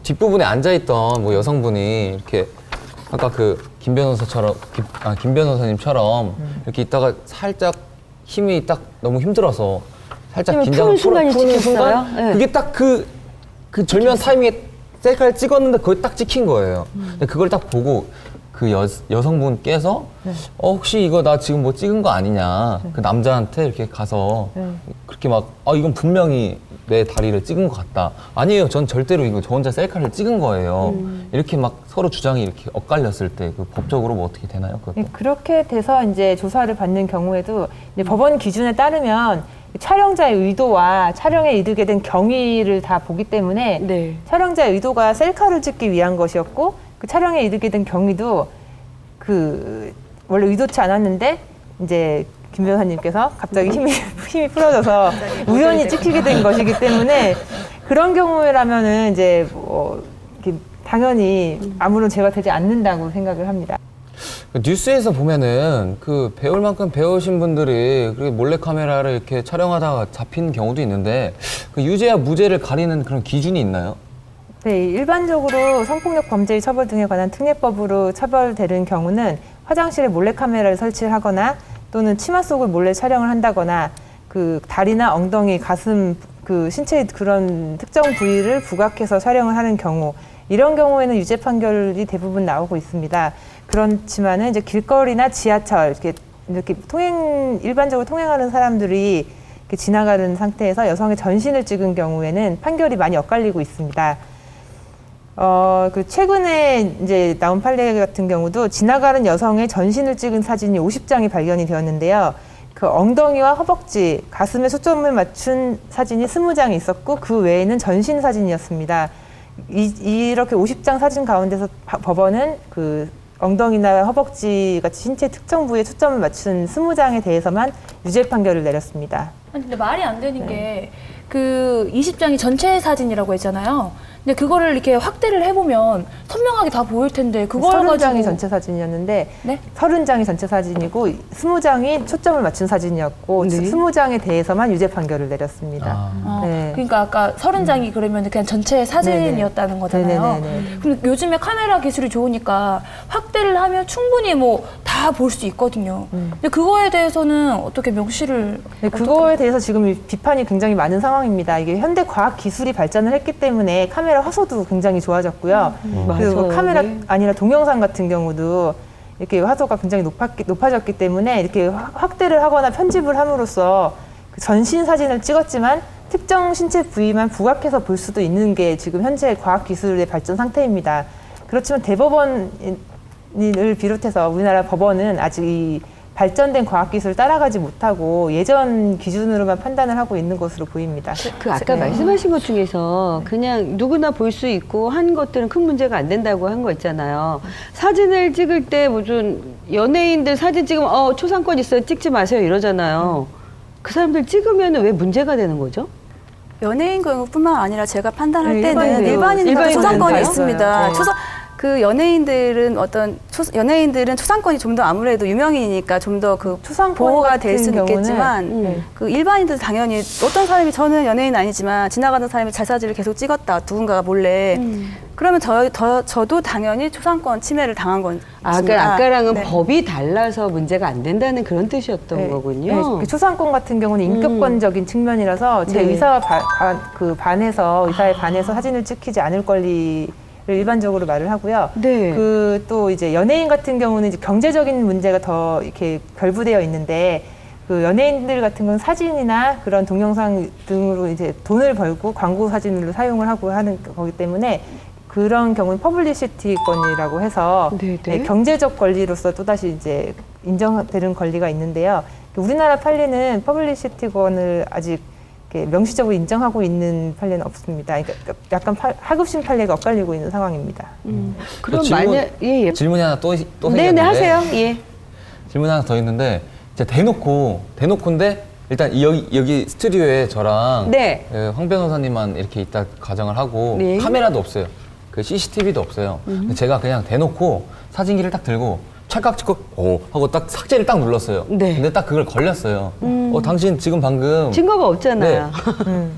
뒷부분에 앉아있던 뭐 여성분이 이렇게 아까 김 변호사님처럼 이렇게 있다가 살짝 힘이 딱 너무 힘들어서 살짝 긴장을 푸는 순간이 찍혔어요? 네. 그게 딱 그 절묘한 타이밍에 셀카를 찍었는데 그걸 딱 찍힌 거예요. 근데 그걸 딱 보고 그 여성분께서 혹시 이거 나 지금 뭐 찍은 거 아니냐 그 남자한테 이렇게 가서 그렇게 막 이건 분명히 내 다리를 찍은 것 같다. 아니에요. 전 절대로 이거 저 혼자 셀카를 찍은 거예요. 이렇게 막 서로 주장이 이렇게 엇갈렸을 때 그 법적으로 뭐 어떻게 되나요? 그것도? 그렇게 돼서 이제 조사를 받는 경우에도 이제 법원 기준에 따르면 촬영자의 의도와 촬영에 이르게 된 경위를 다 보기 때문에 네. 촬영자의 의도가 셀카를 찍기 위한 것이었고 그 촬영에 이르게 된 경위도 그 원래 의도치 않았는데 이제 김 변호사님께서 갑자기 힘이 풀어져서 우연히 찍히게 된 것이기 때문에 그런 경우라면은 이제 뭐 이렇게 당연히 아무런 죄가 되지 않는다고 생각을 합니다. 뉴스에서 보면은 그 배울 만큼 배우신 분들이 그렇게 몰래카메라를 이렇게 촬영하다가 잡힌 경우도 있는데 그 유죄와 무죄를 가리는 그런 기준이 있나요? 네, 일반적으로 성폭력 범죄의 처벌 등에 관한 특례법으로 처벌되는 경우는 화장실에 몰래카메라를 설치를 하거나 또는 치마 속을 몰래 촬영을 한다거나 그 다리나 엉덩이, 가슴, 그 신체의 그런 특정 부위를 부각해서 촬영을 하는 경우 이런 경우에는 유죄 판결이 대부분 나오고 있습니다. 그렇지만은 이제 길거리나 지하철 이렇게 일반적으로 통행하는 사람들이 이렇게 지나가는 상태에서 여성의 전신을 찍은 경우에는 판결이 많이 엇갈리고 있습니다. 그 최근에 이제 나온 판례 같은 경우도 지나가는 여성의 전신을 찍은 사진이 50장이 발견이 되었는데요. 그 엉덩이와 허벅지, 가슴에 초점을 맞춘 사진이 20장이 있었고 그 외에는 전신 사진이었습니다. 이렇게 50장 사진 가운데서 법원은 그 엉덩이나 허벅지 같이 신체 특정 부위에 초점을 맞춘 20장에 대해서만 유죄 판결을 내렸습니다. 아니, 근데 말이 안 되는 게 그 20장이 전체 사진이라고 했잖아요. 근데 그거를 이렇게 확대를 해보면 선명하게 다 보일 텐데 그걸 30장이 가지고 전체 사진이었는데 네? 30장이 전체 사진이고 20장이 초점을 맞춘 사진이었고 네. 20장에 대해서만 유죄 판결을 내렸습니다. 네. 그러니까 아까 30장이 그러면 그냥 전체 사진이었다는 거잖아요. 네네네. 근데 요즘에 카메라 기술이 좋으니까 확대를 하면 충분히 뭐 다 볼 수 있거든요. 근데 그거에 대해서는 어떻게 명시를 네, 그거에 대해서 지금 비판이 굉장히 많은 상황입니다. 이게 현대 과학 기술이 발전을 했기 때문에 카메라 화소도 굉장히 좋아졌고요. 그리고 맞아요. 카메라 네. 아니라 동영상 같은 경우도 이렇게 화소가 굉장히 높아졌기 때문에 이렇게 확대를 하거나 편집을 함으로써 그 전신 사진을 찍었지만 특정 신체 부위만 부각해서 볼 수도 있는 게 지금 현재 과학 기술의 발전 상태입니다. 그렇지만 대법원을 비롯해서 우리나라 법원은 아직 이 발전된 과학기술을 따라가지 못하고 예전 기준으로만 판단을 하고 있는 것으로 보입니다. 그 아까 말씀하신 것 중에서 그냥 누구나 볼 수 있고 한 것들은 큰 문제가 안 된다고 한 거 있잖아요. 사진을 찍을 때 무슨 연예인들 사진 찍으면 초상권 있어요 찍지 마세요 이러잖아요. 그 사람들 찍으면 왜 문제가 되는 거죠? 연예인 경우뿐만 아니라 제가 판단할 네, 때는 일반인들도 일반인들도 초상권이 있어요. 있습니다. 네. 그 연예인들은 연예인들은 초상권이 좀 더 아무래도 유명인이니까 좀 더 그 초상권 보호가 같은 될 수는 경우는 있겠지만 그 일반인들 당연히 어떤 사람이 저는 연예인 아니지만 지나가는 사람이 제 사진을 계속 찍었다 누군가가 몰래 그러면 저도 당연히 초상권 침해를 당한 건 그러니까 아까랑은 네. 법이 달라서 문제가 안 된다는 그런 뜻이었던 네. 거군요. 네, 초상권 같은 경우는 인격권적인 측면이라서 제 네. 의사에 반해서 사진을 찍히지 않을 권리를 일반적으로 말을 하고요. 네. 그 또 이제 연예인 같은 경우는 이제 경제적인 문제가 더 이렇게 결부되어 있는데 그 연예인들 같은 건 사진이나 그런 동영상 등으로 이제 돈을 벌고 광고 사진으로 사용을 하고 하는 거기 때문에 그런 경우는 퍼블리시티권이라고 해서 네네. 네, 경제적 권리로서 또다시 이제 인정되는 권리가 있는데요. 우리나라 판례는 퍼블리시티권을 아직 이렇게 명시적으로 인정하고 있는 판례는 없습니다. 그러니까 약간 하급심 판례가 엇갈리고 있는 상황입니다. 그럼 질문- 만약 예. 질문이 하나 또 생겼는데 네네 하세요. 예. 질문 하나 더 있는데 진짜 대놓고인데 일단 여기 스튜디오에 저랑 네. 황 변호사님만 이렇게 있다 가정을 하고 네. 카메라도 없어요. 그 CCTV도 없어요. 근데 제가 그냥 대놓고 사진기를 딱 들고 찰칵 찍고 하고 딱 삭제를 딱 눌렀어요. 네. 근데 딱 그걸 걸렸어요. 당신 지금 방금 증거가 없잖아요.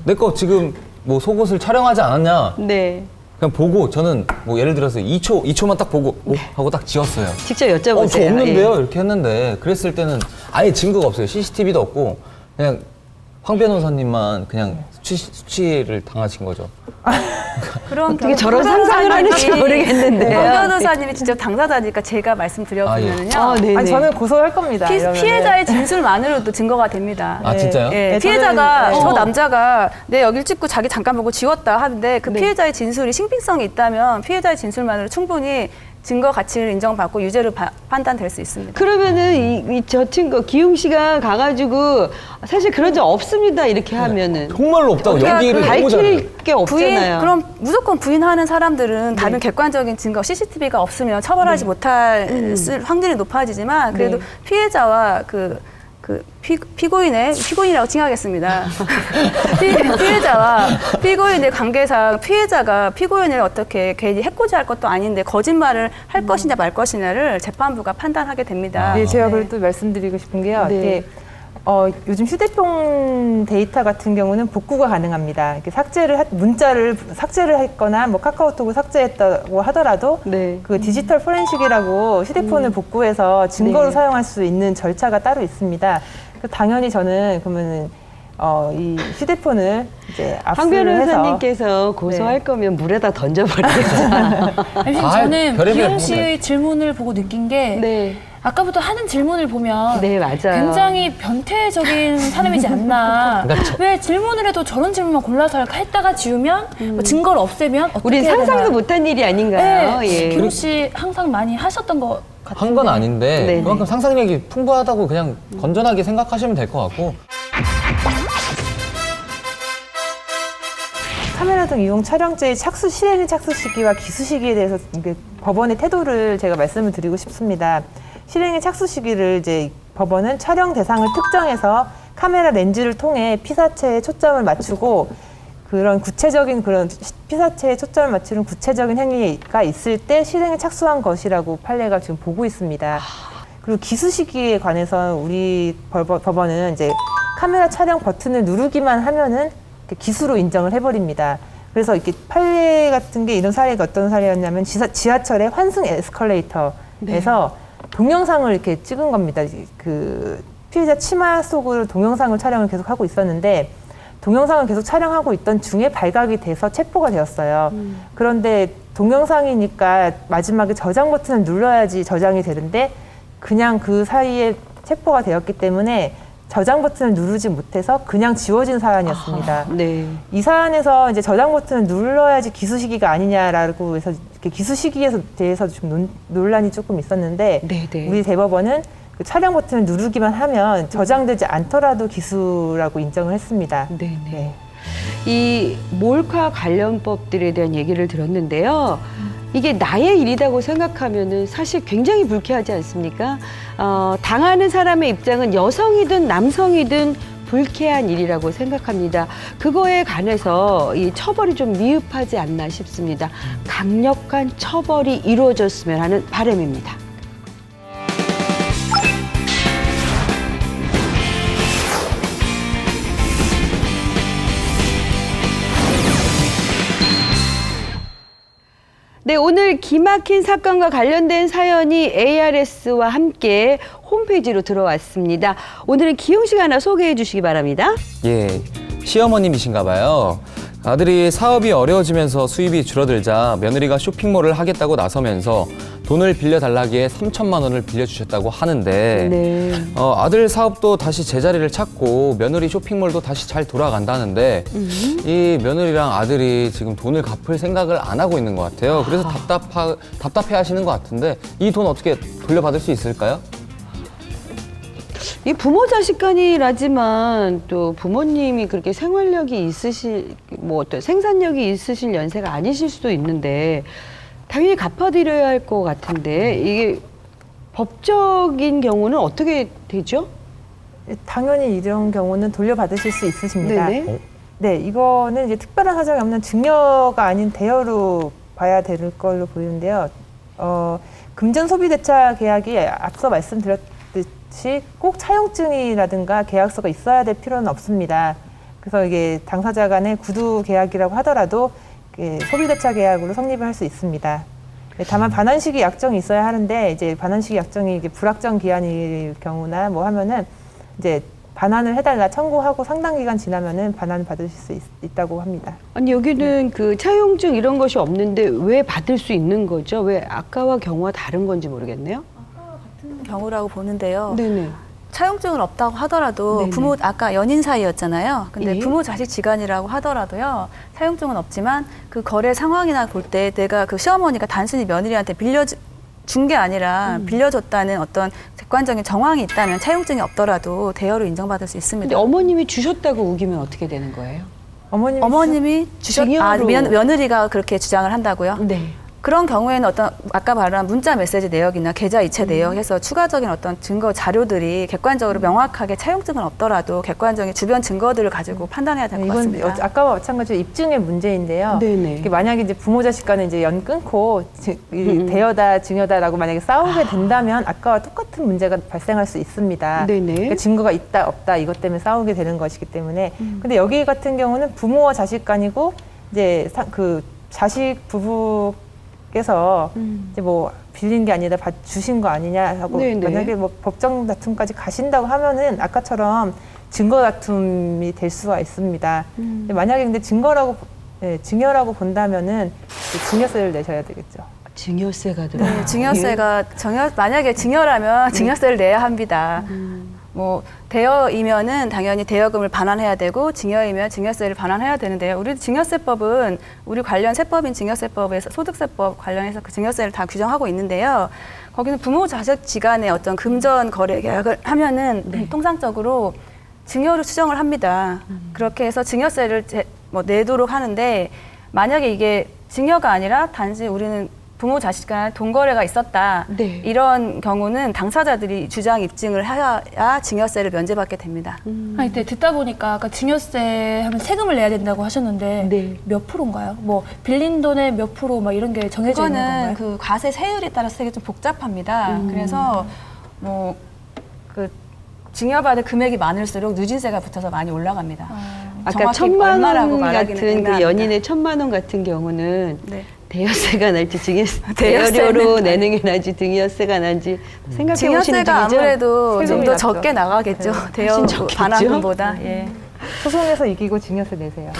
내 거 지금 뭐 속옷을 촬영하지 않았냐? 네. 그냥 보고 저는 뭐 예를 들어서 2초만 딱 보고 하고 딱 지웠어요. 직접 여쭤보세요. 저 없는데요? 예. 이렇게 했는데 그랬을 때는 아예 증거가 없어요. CCTV도 없고 그냥 황 변호사님만 그냥 수치를 당하신 거죠. 그런 어떻게 저런 상상을 하는지 모르겠는데요. 황 변호사님이 직접 당사자니까 제가 말씀드려보면요. 아, 네네. 아니, 저는 고소할 겁니다. 이러면은. 피해자의 진술만으로도 증거가 됩니다. 아, 진짜요? 예, 네, 피해자가 저는- 저 남자가 내 여길 찍고 자기 잠깐 보고 지웠다 하는데 그 피해자의 진술이 신빙성이 있다면 피해자의 진술만으로 충분히 증거 가치를 인정받고 유죄로 판단될 수 있습니다. 그러면은 저 친구 기웅 씨가 가가지고 사실 그런 적 없습니다 이렇게 하면은 정말로 없다고 그러니까 연기를 너무 잘해요. 밝힐 게 없잖아요. 그럼 무조건 부인하는 사람들은 다른 객관적인 증거, CCTV가 없으면 처벌하지 못할 확률이 높아지지만 그래도 피해자와 피고인이라고 칭하겠습니다. 피해자와 피고인의 관계상 피해자가 피고인을 어떻게 괜히 해코지할 것도 아닌데 거짓말을 할 것이냐 말 것이냐를 재판부가 판단하게 됩니다. 네, 제가 그걸 또 말씀드리고 싶은 게요. 네. 이게 요즘 휴대폰 데이터 같은 경우는 복구가 가능합니다. 이렇게 문자를 삭제를 했거나 뭐 카카오톡을 삭제했다고 하더라도 네. 그 디지털 포렌식이라고 휴대폰을 복구해서 증거로 네. 사용할 수 있는 절차가 따로 있습니다. 그래서 당연히 저는 그러면은 이 휴대폰을 이제 황 압수를 해서 변호사님께서 고소할 네. 거면 물에다 던져버리겠어요. 아니, 아, 저는 별의별 기영 부분에. 씨의 질문을 보고 느낀 게 네. 아까부터 하는 질문을 보면 네, 맞아요. 굉장히 변태적인 사람이지 않나. 그러니까 왜 질문을 해도 저런 질문만 골라서 할까 했다가 지우면 뭐 증거를 없애면 어떻게 우린 해야 되나. 상상도 못한 일이 아닌가요? 네, 예. 기용 씨 항상 많이 하셨던 것 같은데. 한 건 아닌데 네네. 그만큼 상상력이 풍부하다고 그냥 건전하게 생각하시면 될 것 같고. 카메라 등 이용 촬영죄의 실행의 착수 시기와 기수 시기에 대해서 이게 법원의 태도를 제가 말씀을 드리고 싶습니다. 실행의 착수 시기를 이제 법원은 촬영 대상을 특정해서 카메라 렌즈를 통해 피사체에 초점을 맞추고 그런 구체적인 피사체에 초점을 맞추는 구체적인 행위가 있을 때 실행에 착수한 것이라고 판례가 지금 보고 있습니다. 그리고 기수 시기에 관해서 우리 법원은 이제 카메라 촬영 버튼을 누르기만 하면은 기수로 인정을 해버립니다. 그래서 이렇게 판례 같은 게 이런 사례가 어떤 사례였냐면 지하철의 환승 에스컬레이터에서 동영상을 이렇게 찍은 겁니다. 그 피해자 치마 속으로 동영상을 촬영을 계속 하고 있었는데 동영상을 계속 촬영하고 있던 중에 발각이 돼서 체포가 되었어요. 그런데 동영상이니까 마지막에 저장 버튼을 눌러야지 저장이 되는데 그냥 그 사이에 체포가 되었기 때문에 저장 버튼을 누르지 못해서 그냥 지워진 사안이었습니다. 네. 이 사안에서 이제 저장 버튼을 눌러야지 기수 시기가 아니냐라고 해서 이렇게 기수 시기에 대해서 좀 논란이 조금 있었는데 네네. 우리 대법원은 그 촬영 버튼을 누르기만 하면 저장되지 않더라도 기수라고 인정을 했습니다. 네네. 네. 이 몰카 관련법들에 대한 얘기를 들었는데요. 이게 나의 일이라고 생각하면은 사실 굉장히 불쾌하지 않습니까? 당하는 사람의 입장은 여성이든 남성이든 불쾌한 일이라고 생각합니다. 그거에 관해서 이 처벌이 좀 미흡하지 않나 싶습니다. 강력한 처벌이 이루어졌으면 하는 바람입니다. 네, 오늘 기막힌 사건과 관련된 사연이 ARS와 함께 홈페이지로 들어왔습니다. 오늘은 기용 씨가 하나 소개해 주시기 바랍니다. 예, 시어머님이신가 봐요. 아들이 사업이 어려워지면서 수입이 줄어들자 며느리가 쇼핑몰을 하겠다고 나서면서 돈을 빌려달라기에 3천만 원을 빌려주셨다고 하는데 네. 아들 사업도 다시 제자리를 찾고 며느리 쇼핑몰도 다시 잘 돌아간다는데 이 며느리랑 아들이 지금 돈을 갚을 생각을 안 하고 있는 것 같아요. 그래서 답답해 하시는 것 같은데 이 돈 어떻게 돌려받을 수 있을까요? 이 부모 자식 간이라지만 또 부모님이 그렇게 생활력이 있으실 뭐 어떤 생산력이 있으실 연세가 아니실 수도 있는데 당연히 갚아드려야 할 것 같은데 이게 법적인 경우는 어떻게 되죠? 당연히 이런 경우는 돌려받으실 수 있으십니다. 네네. 네, 이거는 이제 특별한 사정이 없는 증여가 아닌 대여로 봐야 될 걸로 보이는데요. 금전 소비 대차 계약이 앞서 말씀드렸듯이 꼭 차용증이라든가 계약서가 있어야 될 필요는 없습니다. 그래서 이게 당사자 간의 구두 계약이라고 하더라도 소비 대차 계약으로 성립을 할 수 있습니다. 다만 반환시기 약정이 있어야 하는데 이제 반환시기 약정이 이게 불확정 기한일 경우나 뭐 하면은 이제 반환을 해달라 청구하고 상당 기간 지나면은 반환 받으실 수 있다고 합니다. 아니 여기는 그 차용증 이런 것이 없는데 왜 받을 수 있는 거죠? 왜 아까와 경우가 다른 건지 모르겠네요. 경우라고 보는데요. 네네. 차용증은 없다고 하더라도 네네. 부모 아까 연인 사이였잖아요. 근데 예. 부모 자식 지간이라고 하더라도요. 차용증은 없지만 그 거래 상황이나 볼 때 내가 그 시어머니가 단순히 며느리한테 준 게 아니라 빌려줬다는 어떤 객관적인 정황이 있다면 차용증이 없더라도 대여로 인정받을 수 근데 있습니다. 어머님이 주셨다고 우기면 어떻게 되는 거예요? 어머님이 증여로. 며느리가 그렇게 주장을 한다고요? 네. 그런 경우에는 어떤 아까 말한 문자 메시지 내역이나 계좌 이체 내역 해서 추가적인 어떤 증거 자료들이 객관적으로 명확하게 차용증은 없더라도 객관적인 주변 증거들을 가지고 판단해야 될 것 이건 같습니다. 아까와 마찬가지로 입증의 문제인데요. 네네. 이게 만약에 이제 부모 자식 간에 이제 연 끊고 대여다 증여다라고 만약에 싸우게 된다면 아까와 똑같은 문제가 발생할 수 있습니다. 네네. 그러니까 증거가 있다 없다 이것 때문에 싸우게 되는 것이기 때문에 근데 여기 같은 경우는 부모와 자식 간이고 이제 그 자식 부부께서 이제 뭐 빌린 게 아니다 주신 거 아니냐 하고 네네. 만약에 뭐 법정 다툼까지 가신다고 하면은 아까처럼 증거 다툼이 될 수가 있습니다. 근데 만약에 근데 증여라고 본다면은 증여세를 내셔야 되겠죠. 증여세가 들어요. 네, 증여세가 만약에 증여라면 증여세를 내야 합니다. 뭐 대여이면은 당연히 대여금을 반환해야 되고 증여이면 증여세를 반환해야 되는데요. 우리 증여세법은 우리 관련 세법인 증여세법에서 소득세법 관련해서 그 증여세를 다 규정하고 있는데요. 거기는 부모 자식 지간의 어떤 금전 거래 계약을 하면은 통상적으로 증여로 추정을 합니다. 그렇게 해서 증여세를 내도록 하는데 만약에 이게 증여가 아니라 단지 우리는 부모 자식 간에 돈거래가 있었다. 네. 이런 경우는 당사자들이 주장 입증을 해야 증여세를 면제받게 됩니다. 아니, 근데 듣다 보니까 아까 증여세 하면 세금을 내야 된다고 하셨는데 네. 몇 프로인가요? 뭐 빌린 돈의 몇 프로 막 이런 게 정해져 있는 그거는 건가요? 그 과세 세율에 따라서 되게 좀 복잡합니다. 그래서 뭐 그 증여받을 금액이 많을수록 누진세가 붙어서 많이 올라갑니다. 아까 정확히 1,000만 얼마라고 원 말하기는 같은 그 애매합니다. 연인의 1,000만 원 같은 경우는 네. 대여세가 날지 대여세는 대여료로 내는 게 나지 증여세가 난지 생각해 보시는 증여세가 중이죠? 아무래도 좀 세금이 더 낮죠. 적게 나가겠죠. 대여 훨씬 적겠죠? 반환금보다. 예. 소송에서 이기고 증여세 내세요.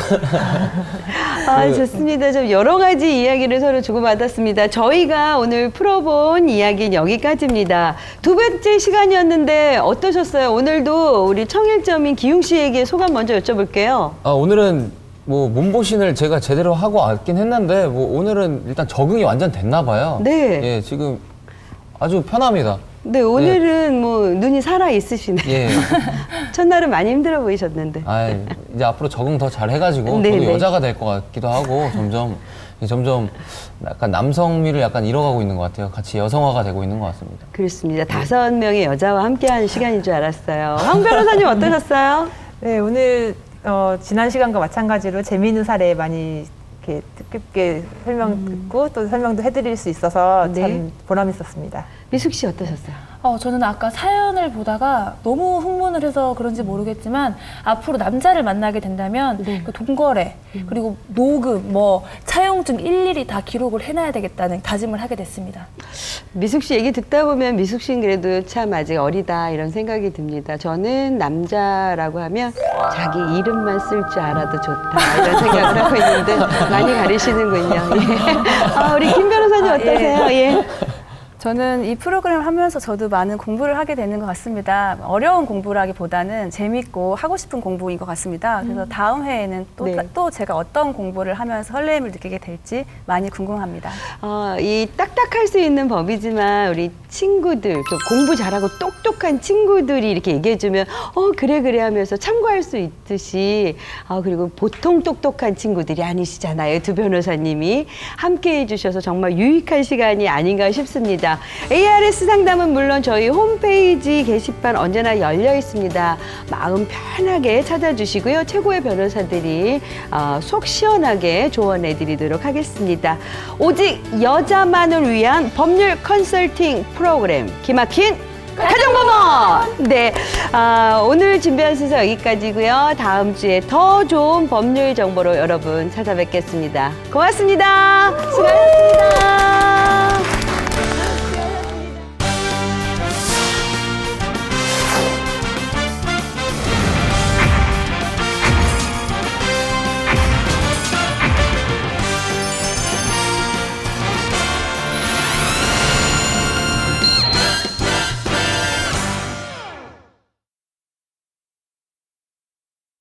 아, 좋습니다. 좀 여러 가지 이야기를 서로 주고받았습니다. 저희가 오늘 풀어본 이야기는 여기까지입니다. 두 번째 시간이었는데 어떠셨어요? 오늘도 우리 청일점인 기웅 씨에게 소감 먼저 여쭤볼게요. 오늘은 뭐 몸보신을 제가 제대로 하고 왔긴 했는데 뭐 오늘은 일단 적응이 완전 됐나 봐요. 네. 예, 지금 아주 편합니다. 네, 오늘은 뭐 눈이 살아 있으시네. 예. 첫날은 많이 힘들어 보이셨는데. 이제 앞으로 적응 더 잘 해가지고 네, 저도 네. 여자가 될 것 같기도 하고 점점 약간 남성미를 약간 잃어가고 있는 것 같아요. 같이 여성화가 되고 있는 것 같습니다. 그렇습니다. 5명의 여자와 함께하는 시간인 줄 알았어요. 황 변호사님 어떠셨어요? 네, 오늘 지난 시간과 마찬가지로 재미있는 사례 많이 이렇게 뜻깊게 설명 듣고 또 설명도 해드릴 수 있어서 네. 참 보람 있었습니다. 미숙 씨 어떠셨어요? 저는 아까 사연을 보다가 너무 흥분을 해서 그런지 모르겠지만 앞으로 남자를 만나게 된다면 그 돈거래 그리고 노금 뭐 차용증 일일이 다 기록을 해놔야 되겠다는 다짐을 하게 됐습니다. 미숙 씨 얘기 듣다 보면 미숙 씨는 그래도 참 아직 어리다 이런 생각이 듭니다. 저는 남자라고 하면 자기 이름만 쓸 줄 알아도 좋다 이런 생각을 하고 있는데 많이 가리시는군요. 예. 우리 김 변호사님 어떠세요? 예. 저는 이 프로그램을 하면서 저도 많은 공부를 하게 되는 것 같습니다. 어려운 공부라기보다는 재밌고 하고 싶은 공부인 것 같습니다. 그래서 다음 회에는 또 제가 어떤 공부를 하면서 설렘을 느끼게 될지 많이 궁금합니다. 이 딱딱할 수 있는 법이지만 우리 친구들, 그 공부 잘하고 똑똑한 친구들이 이렇게 얘기해주면 그래 하면서 참고할 수 있듯이 그리고 보통 똑똑한 친구들이 아니시잖아요. 두 변호사님이 함께 해주셔서 정말 유익한 시간이 아닌가 싶습니다. ARS 상담은 물론 저희 홈페이지 게시판 언제나 열려 있습니다. 마음 편하게 찾아주시고요. 최고의 변호사들이 속 시원하게 조언해 드리도록 하겠습니다. 오직 여자만을 위한 법률 컨설팅 프로그램 기막힌 가정법원! 네, 오늘 준비한 순서 여기까지고요. 다음 주에 더 좋은 법률 정보로 여러분 찾아뵙겠습니다. 고맙습니다. 수고하셨습니다.